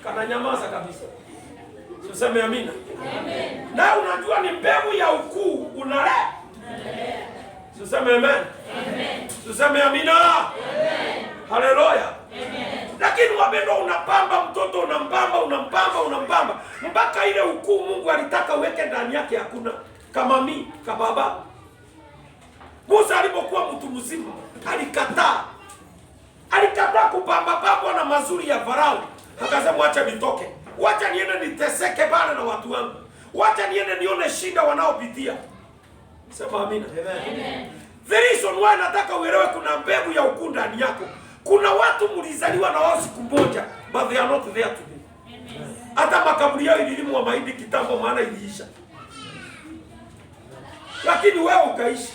S3: Kana nyamaza kabisa. Tuseme amina. Amen. Na unajua ni mbegu ya ukuu unalea. Amen. Tuseme amen. Amen. Tuseme amina. Amen. Haleluya. Amen. Lakini wapendwa, unapamba mtoto, unampamba mpaka ile ukuu Mungu alitaka uweke ndani yake hakuna. Kama mimi, kama baba. Musa alipokuwa mtu mzima, alikataa kupamba na mazuri ya Farao. Akasema acha nitoke. Wacha niende niteseke bana na watu wangu. Wacha niende nione shida wanaopitia. Sema amina. Amen. The reason why nataka uelewe kuna mbegu ya ukuu ndani yako. Kuna watu mlizaliwa na wao siku moja, but they are not there today. Amen. Hata makaburi yao ililimwa mahindi kitambo, maana iliisha. Lakini wewe ukaishi.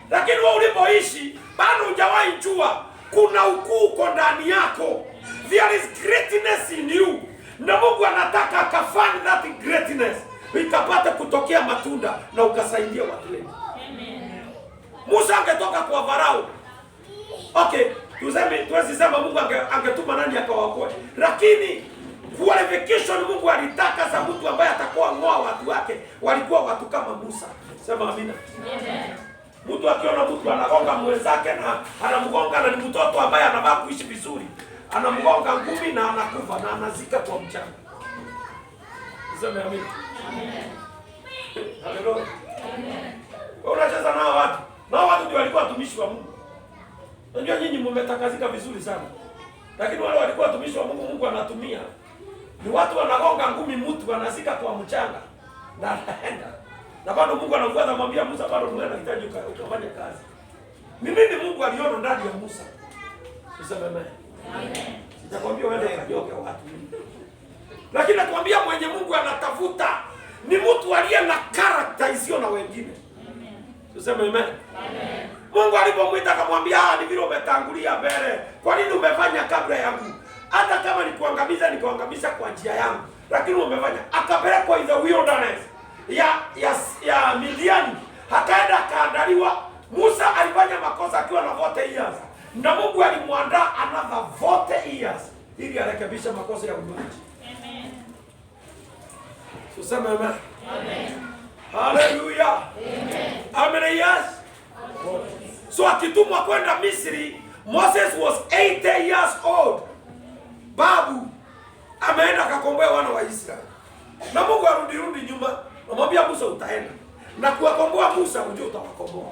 S3: Lakini wewe ulipoishi bado hujawahi jua kuna ukuu uko ndani yako. There is greatness in you. Na Mungu anataka akafanye that greatness ikapata kutokea matunda na ukasaidia watu wengi. Amen. Musa angetoka kwa Farao. Okay, tuwezi sema Mungu angetuma nani akawaokoe. Lakini qualification Mungu alitaka za mtu ambaye atakuwa ngoa watu wake walikuwa watu kama Musa. Sema amina. Amen. Mtu akiona mtu anagonga mwenzake na anamgonga na ni mtoto ambaye anafaa kuishi vizuri, anamgonga ngumi na anakufa na anazika kwa mchanga. Sema amina. Amen. Haleluya. Amen. Unacheza nao watu. Na watu ndio walikuwa watumishi wa Mungu. Unajua nyinyi mmetakazika vizuri sana. Lakini wale walikuwa watumishi wa Mungu, Mungu anatumia. Ni watu wanagonga ngumi mtu anazika kwa mchanga. Na anaenda. Na bado Mungu anafuata anamwambia Musa, bado unahitaji ukafanye kazi. Ni nini Mungu aliona ndani ya Musa? Useme amen. Sitakwambia wewe ukajoke watu. Lakini nakwambia mwenye Mungu anatafuta ni mtu aliye na character isiyo na wengine. Useme amen. Mungu alipomwita akamwambia, ni vile umetangulia mbele. Kwa nini umefanya kabla yangu? Hata kama nikuangamiza kwa njia yangu. Lakini umefanya. Akapelekwa in the wilderness ya Midiani. Akaenda akaandaliwa. Musa alifanya makosa akiwa na 40 years. Na Mungu alimwandaa another 40 years ili arekebishe makosa ya unyonyaji. Amen. Tuseme amen. Amen. Hallelujah. Amen. Amen. Yes. So akitumwa kwenda Misri, Moses was 80 years old. Babu ameenda akakomboa wana wa Israeli. Na Mungu arudi nyuma, anamwambia Musa utaenda. Na kuwakomboa Musa unajua utawakomboa.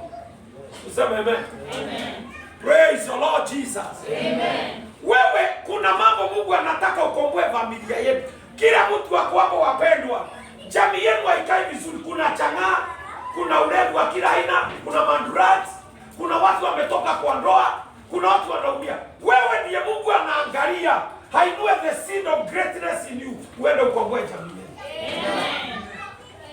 S3: Tuseme amen. Amen. Praise the Lord Jesus. Amen. Wewe kuna mambo Mungu anataka ukomboe familia yetu. Kila mtu wako hapo wapendwa. Jamii yenu haikai vizuri, kuna chang'aa, kuna ulevu wa kila aina, kuna mandurati, kuna watu wametoka kwa ndoa, kuna watu wanaumia. Wewe ndiye Mungu anaangalia. Hainue the seed of greatness in you. Uende ukomboe jamii yenu. Amen.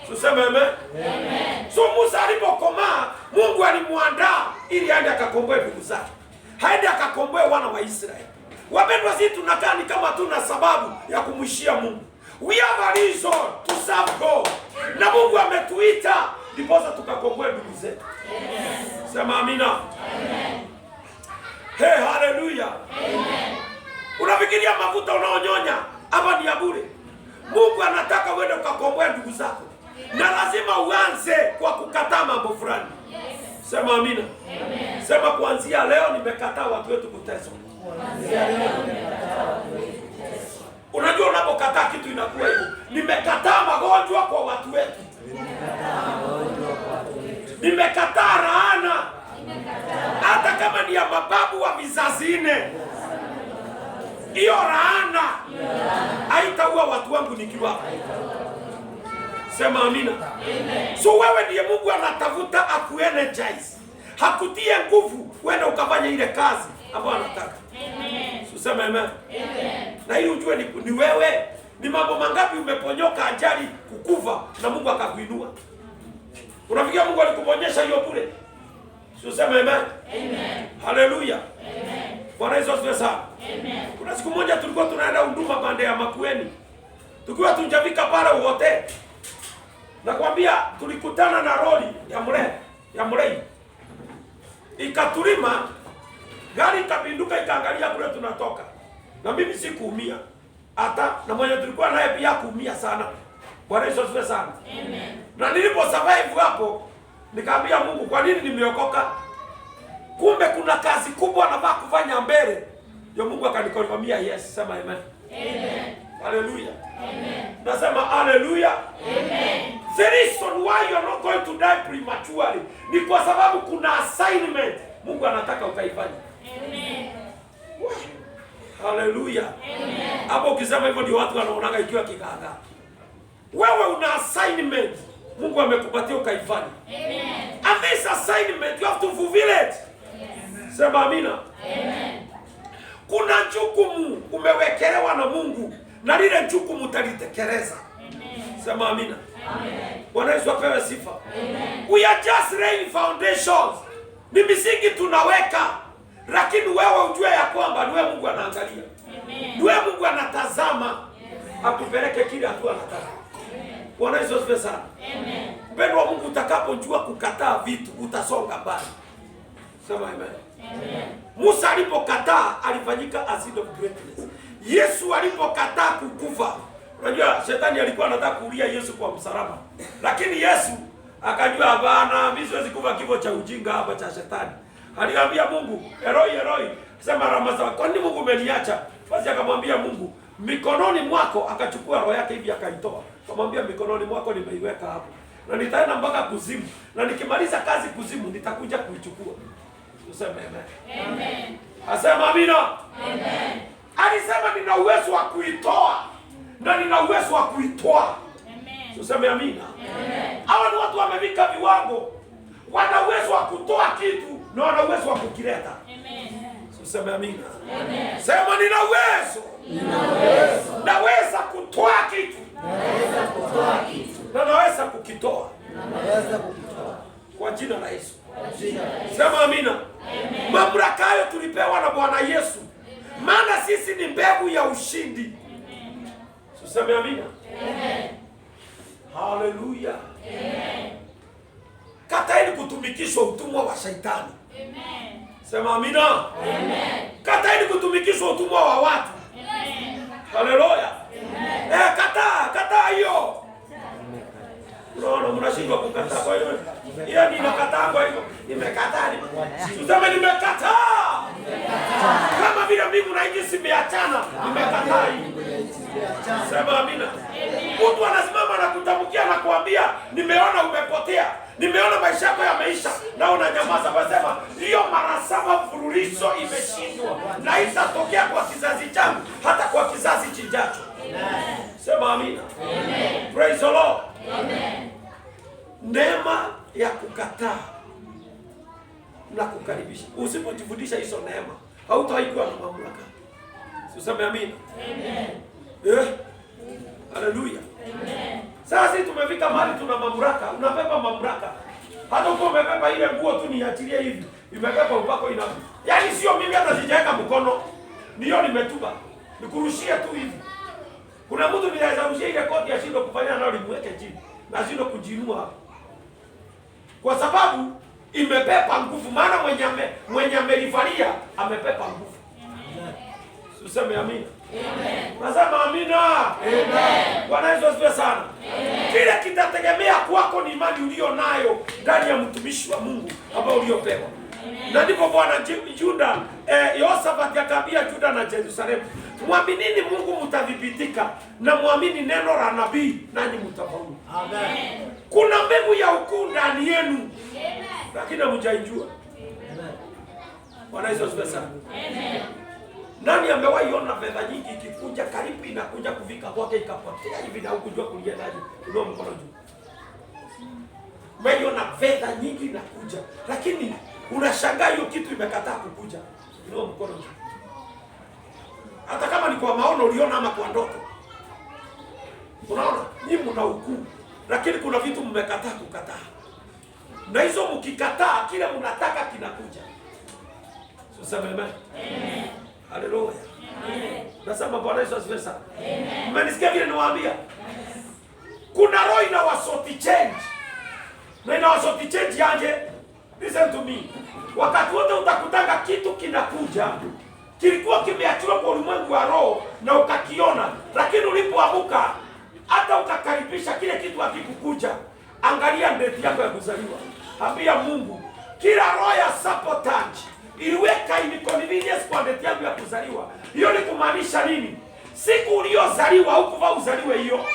S3: Tuseme amen. Amen. So Musa alipokomaa, Mungu alimwandaa ili aende akakomboe ndugu zake. Haende akakomboe wana wa Israeli. Wapendwa, sisi tunakaa ni kama tuna sababu ya kumwishia Mungu. We have a reason to serve God. Na Mungu ametuita ndiposa tukakomboe ndugu zetu. Amen. Sema amina. Amen. Hey, hallelujah. Amen. Unafikiria mafuta unaonyonya hapa ni ya bure? Mungu anataka uende ukakomboe ndugu zako. Na lazima uanze kwa kukataa mambo fulani. Yes. Sema amina. Amen. Sema kuanzia leo nimekataa watu wetu kuteswa. Kuanzia leo nimekataa watu wetu kuteswa. Unajua unapokataa kitu inakuwa hivyo. Nimekataa magonjwa kwa watu wetu. Nimekataa magonjwa kwa watu wetu. Nimekataa laana. Hata kama ni ya mababu wa vizazi 4. Hiyo laana haitaua watu wangu nikiwa. Sema amina. Amen. So wewe ndiye Mungu anatafuta akuenergize. Hakutie nguvu uende ukafanya ile kazi ambayo anataka. Amen. So sema amen. Amen. Na ili ujue ni wewe, ni mambo mangapi umeponyoka ajali kukufa na Mungu akakuinua. Unafikia Mungu alikuponyesha hiyo bure. So sema amen. Amen. Hallelujah. Amen. Bwana Yesu asifiwe sana. Amen. Kuna siku moja tulikuwa tunaenda huduma pande ya Makueni. Tukiwa tunjavika pale hotel. Nakwambia tulikutana na lori ya mrei. Ikatulima, gari ikapinduka ikaangalia kule tunatoka. Na mimi sikuumia. Hata na mwenye tulikuwa naye pia kuumia sana. Bwana Yesu asifiwe sana. Amen. Na nilipo survive hapo, nikamwambia Mungu, kwa nini nimeokoka? Kumbe kuna kazi kubwa nafaa kufanya mbele. Ndio Mungu akanikonfirmia yes, sema amen. Amen. Hallelujah. Amen. Nasema hallelujah. Amen. The reason why you are not going to die prematurely ni kwa sababu kuna assignment Mungu anataka ukaifanye. Amen. Hallelujah. Amen. Hapo ukisema hivyo ndio watu wanaonaga ikiwa kigaga. Wewe una assignment Mungu amekupatia ukaifanye. Amen. And this assignment you have to fulfill it. Yes. Sema amina. Amen. Kuna jukumu umewekelewa na Mungu na lile jukumu utalitekeleza. Amen. Sema amina. Amen. Bwana Yesu apewe sifa. Amen. We are just laying foundations. Ni misingi tunaweka, lakini wewe ujue ya kwamba ni wewe Mungu anaangalia. Amen. Ni wewe Mungu anatazama. Yes. Akupeleke kile hatua anataka. Amen. Bwana Yesu asifiwe sana. Amen. Mpendwa wa Mungu, utakapojua kukataa vitu utasonga mbali. Sema amen. Amen. Musa alipokataa alifanyika a seed of greatness. Yesu alipokataa kukufa, unajua shetani alikuwa anataka kuulia Yesu kwa msalaba. Lakini Yesu akajua hapana, mimi siwezi kufa kifo cha ujinga hapa cha shetani. Aliambia Mungu, Eloi Eloi, sema Ramazani, kwa nini Mungu umeniacha? Basi akamwambia Mungu, mikononi mwako, akachukua roho yake hivi akaitoa. Akamwambia mikononi mwako nimeiweka hapo. na nitaenda mpaka kuzimu, na nikimaliza kazi kuzimu nitakuja kuichukua. Tuseme amen. Amen. Asema amina. Amen. Alisema nina uwezo wa kuitoa na nina uwezo wa kuitoa. Amen. Tuseme amina. Amen. Hawa ni watu wamefika viwango, wana uwezo wa kutoa kitu na wana uwezo wa kukileta. Amen. Tuseme amina. Amen. Sema nina uwezo. Nina uwezo. Naweza kutoa kitu. Naweza kutoa kitu. Na naweza kukitoa. Naweza kukitoa. Kwa jina la Yesu. Sema amina. Amen. Mamlaka hayo tulipewa na Bwana Yesu. Maana sisi ni mbegu ya ushindi. Amen. Tuseme amina. Amen. Haleluya. Amen. Kataeni kutumikishwa utumwa wa Shetani. Amen. Sema amina. Amen. Kataeni kutumikishwa utumwa wa watu. Amen. Haleluya. Amen. Kataa hiyo. Unaona mnashindwa kukataa, kwa hiyo yeye ninakataa, kwa hiyo nimekataa. Tuseme nimekataa. Kama vile mbingu na nchi zimeachana, nimekataa hiyo. Sema amina. Mtu anasimama na kutamkia na kuambia nimeona umepotea, nimeona maisha yako yameisha, na unanyamaza. Wasema hiyo mara 7 mfululizo imeshindwa na itatokea kwa kizazi changu, hata kwa kizazi kijacho. Sema amina. Amen. Praise the Lord. Amen. Neema ya kukataa na kukaribisha. Usipojifundisha hizo neema, hautaikuwa na mamlaka. Useme amina. Amen. Haleluya. Amen. Sasa tumefika mahali tuna mamlaka, unabeba mamlaka. Hata uko umebeba ile nguo tu niachilie hivi, imebeba upako ina. Yaani sio mimi hata sijaweka mkono. Ndio nimetuba. Nikurushie tu hivi. Kuna mtu ninaweza rushia ile koti ya shindo kufanya nao nimweke chini. Na shindo kujiinua. Kwa sababu imebeba nguvu, maana mwenye amelivalia amebeba nguvu. Amen. Useme amina. Amen. Nasema amina. Amen. Bwana Yesu asifiwe sana. Amen. Kile kitategemea kwako ni imani ulio nayo ndani ya mtumishi wa Mungu ambao uliopewa. Na ndipo Bwana Juda Yehoshafati akaambia Juda na Yerusalemu, muaminini Mungu mtadhibitika, na muamini neno la nabii nanyi mtafaulu. Amen. Kuna mbegu ya ukuu ndani yenu. Amen. Lakini hamjaijua. Amen. Bwana Yesu asifiwe sana. Amen. Nani amewahi ona fedha nyingi ikikuja karibu inakuja kufika kwake ikapotea hivi na hukujua kuliendaje? Ndio mkono juu. Umeona fedha nyingi inakuja, lakini unashangaa hiyo kitu imekataa kukuja. Ndio mkono juu. Hata kama ni kwa maono uliona ama kwa ndoto. Unaona? Nyinyi mna ukuu, lakini kuna vitu mmekataa kukataa. Na hizo mkikataa kile mnataka kinakuja. Tuseme amen. Amen. Haleluya. Amen. Nasema Bwana Yesu asifiwe sana. Amen. Mmenisikia vile niwaambia? Kuna roho inawasoti change. Na inawasoti change aje? Listen to me. Wakati wote utakutanga kitu kinakuja, kilikuwa kimeachiwa kwa ulimwengu wa roho na ukakiona, lakini ulipoamuka hata ukakaribisha kile kitu hakikukuja. Angalia date yako ya kuzaliwa. Ambia Mungu, kila roho ya sabotage iliweka inconvenience kwa date yangu ya kuzaliwa. Hiyo ni kumaanisha nini? Siku uliozaliwa hukuvaa uzaliwe hiyo.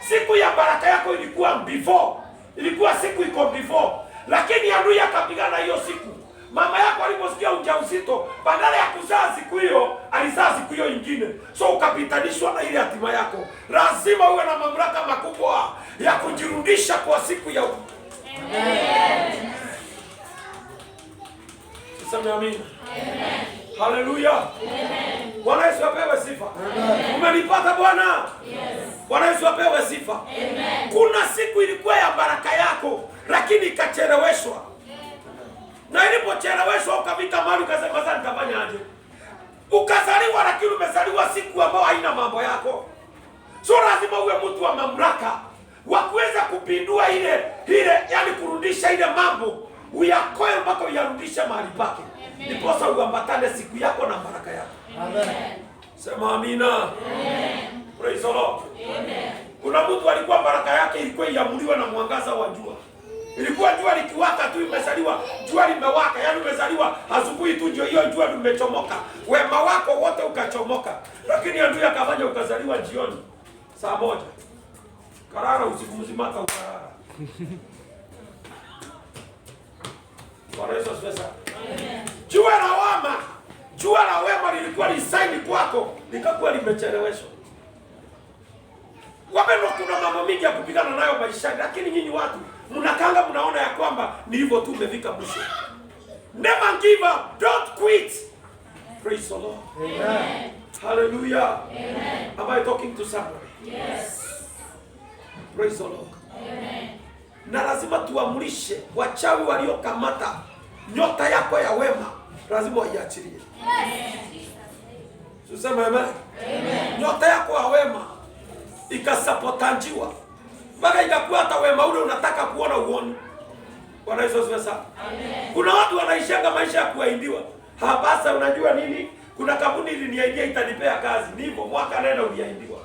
S3: Siku ya baraka yako ilikuwa before. Ilikuwa siku iko before. Lakini adui akapigana hiyo siku. Mama yako aliposikia ujauzito, badala ya kuzaa siku hiyo, alizaa siku hiyo nyingine. So ukapitanishwa na ile hatima yako. Lazima uwe na mamlaka makubwa ya kujirudisha kwa siku ya Amen. Sema amina. Amen. Haleluya. Amen. Bwana Yesu apewe sifa. Amen. Umenipata Bwana? Yes. Bwana Yesu apewe sifa. Amen. Kuna siku ilikuwa ya baraka yako, lakini ikacheleweshwa. Na ilipocheleweshwa ukafika mahali ukasema sasa nitafanya aje? Ukazaliwa lakini umezaliwa siku ambayo haina mambo yako. So lazima uwe mtu wa mamlaka wa kuweza kupindua ile yani kurudisha ile mambo uyakoe mpaka uyarudisha mahali pake. Ndiposa uambatane siku yako na baraka yako. Amen. Sema amina. Amen. Praise the Lord. Amen. Kuna mtu alikuwa baraka yake ilikuwa iamuliwa na mwangaza wa jua. Ilikuwa jua likiwaka tu imezaliwa, jua limewaka, yani umezaliwa asubuhi tu ndio hiyo jua limechomoka. Wema wako wote ukachomoka. Lakini adui akafanya ukazaliwa jioni saa 1. Karara usiku mzima hata ukarara. Bwana Yesu asifiwe sana. Jua lawama, jua la wema lilikuwa lisaini kwako, likakuwa limecheleweshwa. Wapendwa, kuna mambo mingi ya kupigana nayo maishani, lakini nyinyi watu mnakanga, mnaona ya kwamba ni hivyo tu, umefika mwisho. Never give up, don't quit. Praise the Lord.
S2: Amen.
S3: Hallelujah.
S4: Amen.
S3: Am I talking to somebody?
S4: Yes.
S3: Praise the Lord.
S4: Amen.
S3: Na lazima tuamrishe wachawi waliokamata nyota yako ya wema, lazima waiachilie. Tuseme amen. Amen. Nyota yako ya wema ikasapotanjiwa mpaka ikakuwa hata wema ule unataka kuona uone. Bwana Yesu asifiwe sana. Amen. Kuna watu wanaishanga maisha ya kuahidiwa. Hapasa, unajua nini? Kuna kampuni iliniaidia itanipea kazi. Ndivyo mwaka nenda uliahidiwa.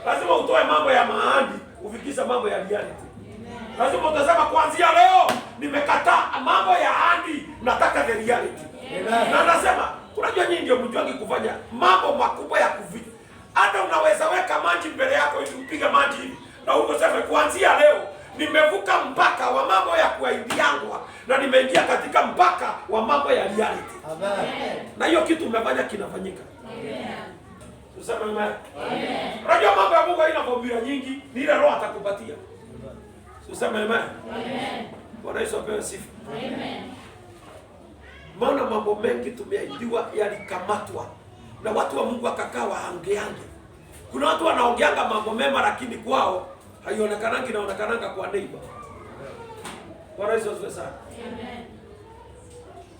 S3: Lazima utoe mambo ya maandi, ufikisha mambo ya reality. Lazima utasema kuanzia leo nimekataa mambo ya ahadi, nataka the reality. Na nasema, unajua nyinyi ndio mjuangi kufanya mambo makubwa ya kuvita. Hata unaweza weka maji mbele yako ili upige maji hivi. Na ukosema kuanzia leo nimevuka mpaka wa mambo ya kuahidiangwa na nimeingia katika mpaka wa mambo ya reality.
S2: Amen.
S3: Na hiyo kitu umefanya kinafanyika.
S4: Amen.
S3: Tuseme amen.
S4: Amen.
S3: Unajua mambo ya Mungu haina formula nyingi, ni ile Roho atakupatia. Tuseme amen.
S4: Amen.
S3: Bwana Yesu apewe sifa.
S4: Amen.
S3: Maana mambo mengi tumeahidiwa yalikamatwa na watu wa Mungu wakakaa waongeange. Kuna watu wanaongeanga mambo mema lakini kwao haionekanangi, inaonekananga kwa neighbor. Bwana Yesu asifiwe sana.
S4: Amen.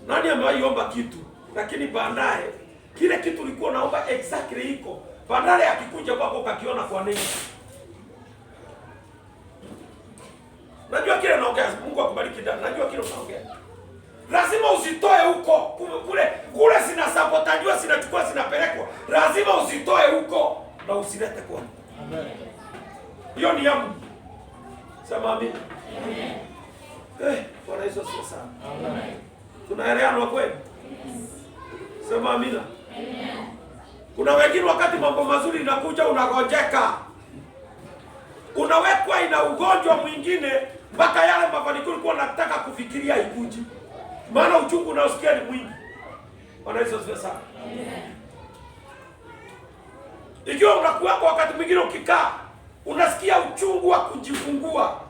S3: Nani amewaiomba kitu lakini baadaye kile kitu ulikuwa naomba exactly iko baadaye akikuja kwako ukakiona kwa neighbor? Najua kile naongea, Mungu akubariki dada. Najua kile unaongea. Lazima usitoe huko. Kule zinasabotajwa, zinachukua, zinapelekwa. Lazima usitoe huko na usilete kwa.
S2: Amen.
S3: Hiyo ni yangu. Sema amina.
S4: Amen.
S3: Bwana Yesu asifiwe sana.
S2: Amen.
S3: Tunaelewana kweli? Sema amina.
S4: Amen.
S3: Kuna wengine wakati mambo mazuri inakuja unagojeka. Unawekwa ina ugonjwa mwingine mpaka yale mafanikio ulikuwa unataka kufikiria ikuji. Maana uchungu unaosikia ni mwingi. Bwana Yesu asifiwe sana.
S4: Amen.
S3: Ikiwa unakuwa kwa wakati mwingine ukikaa unasikia uchungu wa kujifungua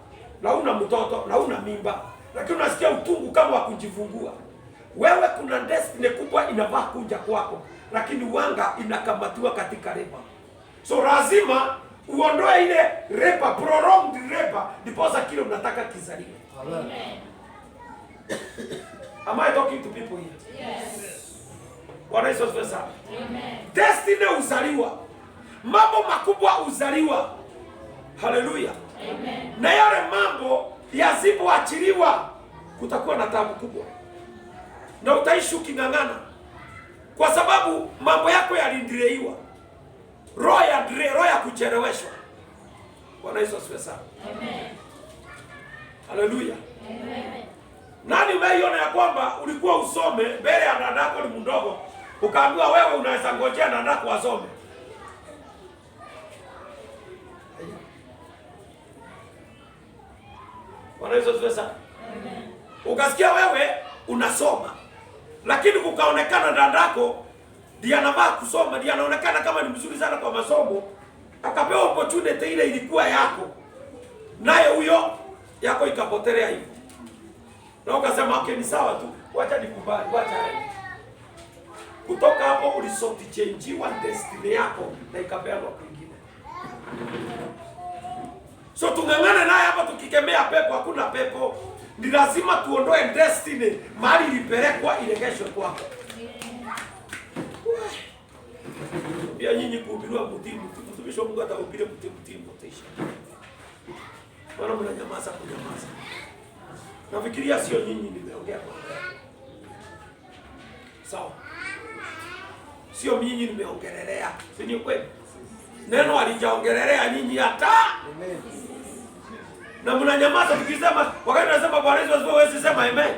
S3: na una mtoto na una mimba, lakini unasikia utungu kama wa kujifungua. Wewe kuna destiny kubwa inafaa kuja kwako, lakini wanga inakamatiwa katika labor. So lazima uondoe ile labor, prolonged labor, ndiposa kile unataka kizaliwe.
S2: Amen.
S3: Am I talking to people here?
S4: Yes.
S3: Bwana Yesu asifiwe sana.
S4: Amen.
S3: Destiny uzaliwa. Mambo makubwa uzaliwa. Haleluya.
S4: Amen.
S3: Na yale mambo yasipoachiliwa kutakuwa na taabu kubwa. Na utaishi uking'ang'ana. Kwa sababu mambo yako yalidileiwa. Roho ya kucheleweshwa. Bwana Yesu asifiwe sana.
S4: Amen.
S3: Haleluya.
S4: Amen.
S3: Nani umeiona ya kwamba ulikuwa usome mbele ya dadako ni mdogo, ukaambiwa wewe unaweza ngojea dadako asome? Bwana Yesu asifiwe sana.
S4: Amen.
S3: Ukasikia wewe unasoma, lakini kukaonekana dadako ndiye anafaa kusoma, ndiye anaonekana kama ni mzuri sana kwa masomo, akapewa opportunity ile ilikuwa yako, naye huyo yako ikapotelea hivyo. Na ukasema okay, ni sawa tu, wacha nikubali, wacha aende. Kutoka hapo ulisoti change destiny yako na ikapeanwa kwingine. So tungangane naye hapa tukikemea pepo, hakuna pepo. Ni lazima tuondoe destiny mahali ilipelekwa iregeshwe kwako. Pia nyinyi kuhubiriwa mtimu, mtumishi wa Mungu atahubiri mtimu utaisha. Bwana mnanyamaza kunyamaza. Nafikiria sio nyinyi nimeongea kwa wewe. Sawa. Sio nyinyi nimeongelelea. Si ni kweli? Neno alijaongelelea nyinyi hata.
S2: Amen.
S3: Na mnanyamaza tukisema wakati tunasema Bwana Yesu asifiwe, wewe sema amen.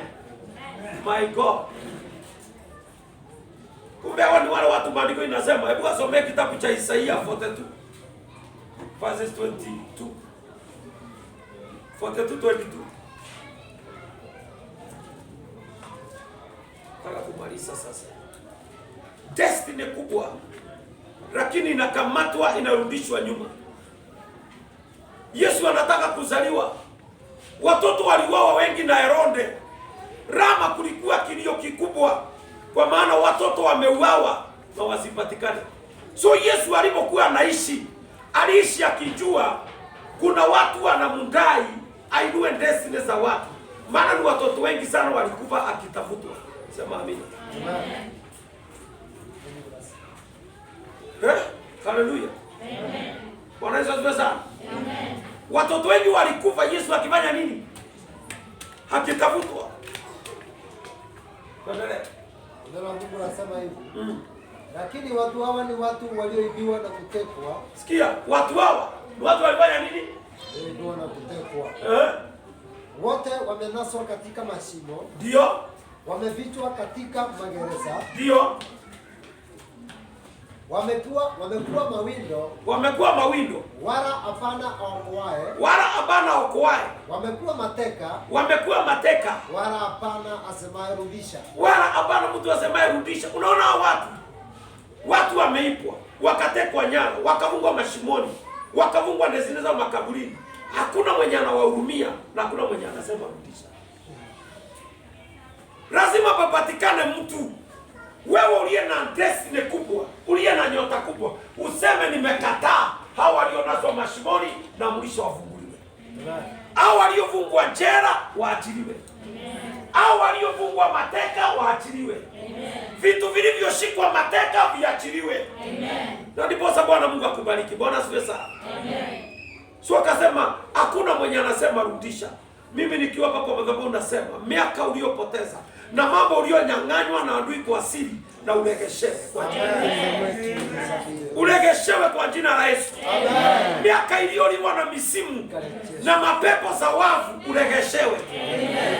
S3: My God. Kumbe hao ni wale watu maandiko inasema, hebu asomee kitabu cha Isaia 42 verses 22. 42:22. Nataka kumaliza sasa. Destiny kubwa lakini inakamatwa, inarudishwa nyuma. Yesu anataka kuzaliwa. Watoto waliuawa wengi na Herode. Rama kulikuwa kilio kikubwa kwa maana watoto wameuawa na wasipatikane. So Yesu alipokuwa anaishi, aliishi akijua kuna watu wanamdai ainue destiny za watu. Maana ni watoto wengi sana walikufa akitafutwa. Sema amina. Amen. Hallelujah. Amen. Bwana Yesu asifiwe sana. Amen. Watoto wengi walikufa, Yesu akifanya nini? Hakitafutwa. Endelea.
S2: Neno la Mungu linasema hivi. Lakini watu hawa ni watu walioibiwa na kutekwa.
S3: Sikia, watu hawa ni watu walifanya nini?
S2: Walioibiwa na kutekwa. Wote wamenaswa katika mashimo.
S3: Ndio.
S2: Wamefichwa katika magereza.
S3: Ndio.
S2: Wamekuwa mawindo.
S3: Wamekuwa mawindo.
S2: Wala hapana aokoaye.
S3: Wala hapana aokoaye.
S2: Wamekuwa mateka.
S3: Wamekuwa mateka.
S2: Wala hapana asemaye rudisha.
S3: Wala hapana mtu asemaye rudisha. Unaona watu wameipwa, wakatekwa nyara, wakafungwa mashimoni, wakafungwa ndezini za makaburini. Hakuna mwenye anawahurumia na hakuna mwenye anasema rudisha. Lazima papatikane mtu. Wewe uliye na destiny kubwa, uliye na nyota kubwa, useme nimekataa hao walionaswa mashimoni na mlisho wafunguliwe. Hao waliofungwa jela waachiliwe. Hao waliofungwa mateka waachiliwe. Vitu vilivyoshikwa mateka viachiliwe. Na ndipo Bwana Mungu akubariki. Bwana asifiwe sana. So akasema hakuna mwenye anasema rudisha. Mimi nikiwa hapa kwa madhabahu nasema miaka uliyopoteza na mambo uliyonyang'anywa na adui kwa siri na uregeshewe kwa jina la Yesu. Uregeshewe kwa jina la Yesu. Amen. Miaka iliyoliwa na misimu na mapepo za wavu uregeshewe. Amen.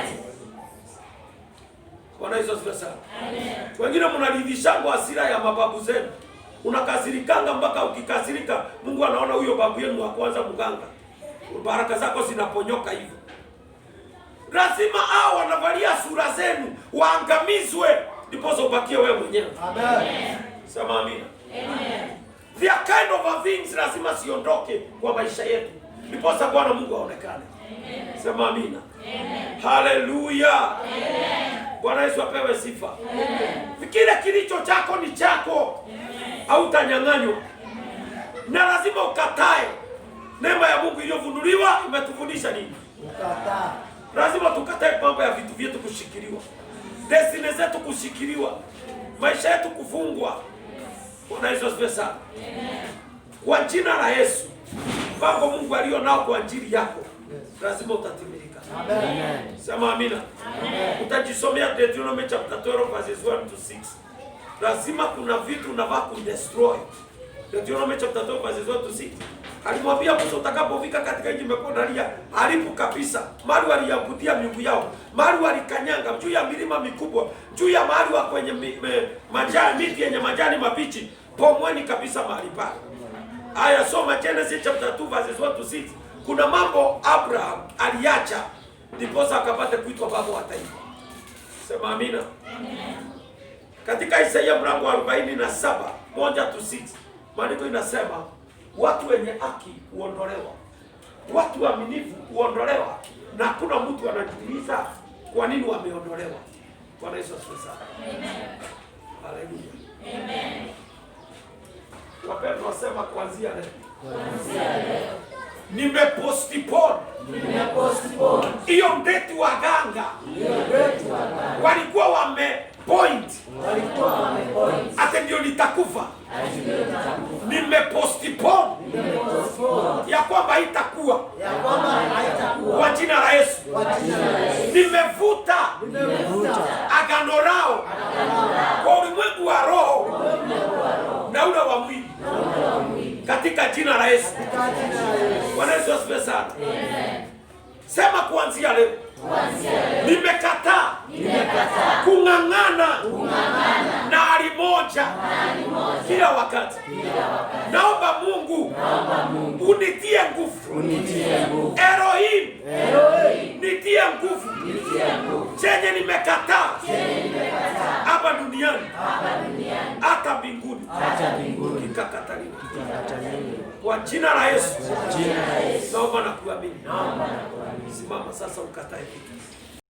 S3: Bwana Yesu asifiwe sana. Amen. Wengine mnaridhishanga hasira ya mababu zenu. Unakasirikanga mpaka ukikasirika Mungu anaona huyo babu yenu wa kwanza mganga. Baraka zako zinaponyoka hivyo. Lazima hao wanavalia sura zenu waangamizwe ndipo ubakie wewe mwenyewe. Amen. Sema amina. Amen. The kind of things lazima siondoke kwa maisha yetu ndipo Bwana Mungu aonekane. Amen. Sema amina. Amen. Hallelujah. Amen. Bwana Yesu apewe sifa. Amen. Kile kilicho chako ni chako. Amen. Hautanyang'anywa. Na lazima ukatae. Neema ya Mungu iliyofunuliwa imetufundisha nini? Ukataa. Lazima tukatae mambo ya vitu vyetu kushikiliwa. Destiny zetu kushikiliwa. Maisha yetu kufungwa. Bwana Yesu asifiwe sana. Kwa jina la Yesu, mambo Mungu alio nao kwa ajili yako lazima utatimilika. Amen. Sema amina. Amen. Utajisomea Deuteronomy chapter 12 verses 1 to 6. Lazima kuna vitu unavaa kudestroy. Deuteronomy chapter 12 verses 1 to 6. Alimwambia Musa utakapofika katika nchi imepondalia haribu kabisa. Mahali waliabudia miungu yao. Mahali walikanyanga juu ya milima mikubwa, juu ya mahali wa kwenye majani miti yenye majani mabichi. Pomweni kabisa mahali pale. Aya, soma Genesis chapter 2 verses 1 to 6. Kuna mambo Abraham aliacha ndipo akapata kuitwa baba wa taifa. Sema amina. Amen. Katika Isaia mlango wa 47 1 to 6. Maandiko inasema watu wenye haki huondolewa, watu waaminifu huondolewa, na hakuna mtu anajiuliza kwa nini wameondolewa. Bwana Yesu asifiwe sana. Amen. Haleluya. Amen. Wapendwa, wasema kuanzia leo nimepostpone hiyo date waganga walikuwa wamepoint ate ndio nitakufa. Nimepostpone ya kwamba haitakuwa kwa jina la Yesu. Nimevuta agano lao kwa ulimwengu wa roho na ule wa mwili katika jina la Yesu. Bwana Yesu asifiwe sana. Sema kuanzia leo nimekataa kung'ang'ana na hali moja kila wakati. Naomba Mungu unitie nguvu. Elohim, nitie nguvu. Chenye nimekataa hapa duniani hata mbinguni kikakataliwa. Kwa jina la Yesu naomba na kuamini. Simama sasa ukatae kitu.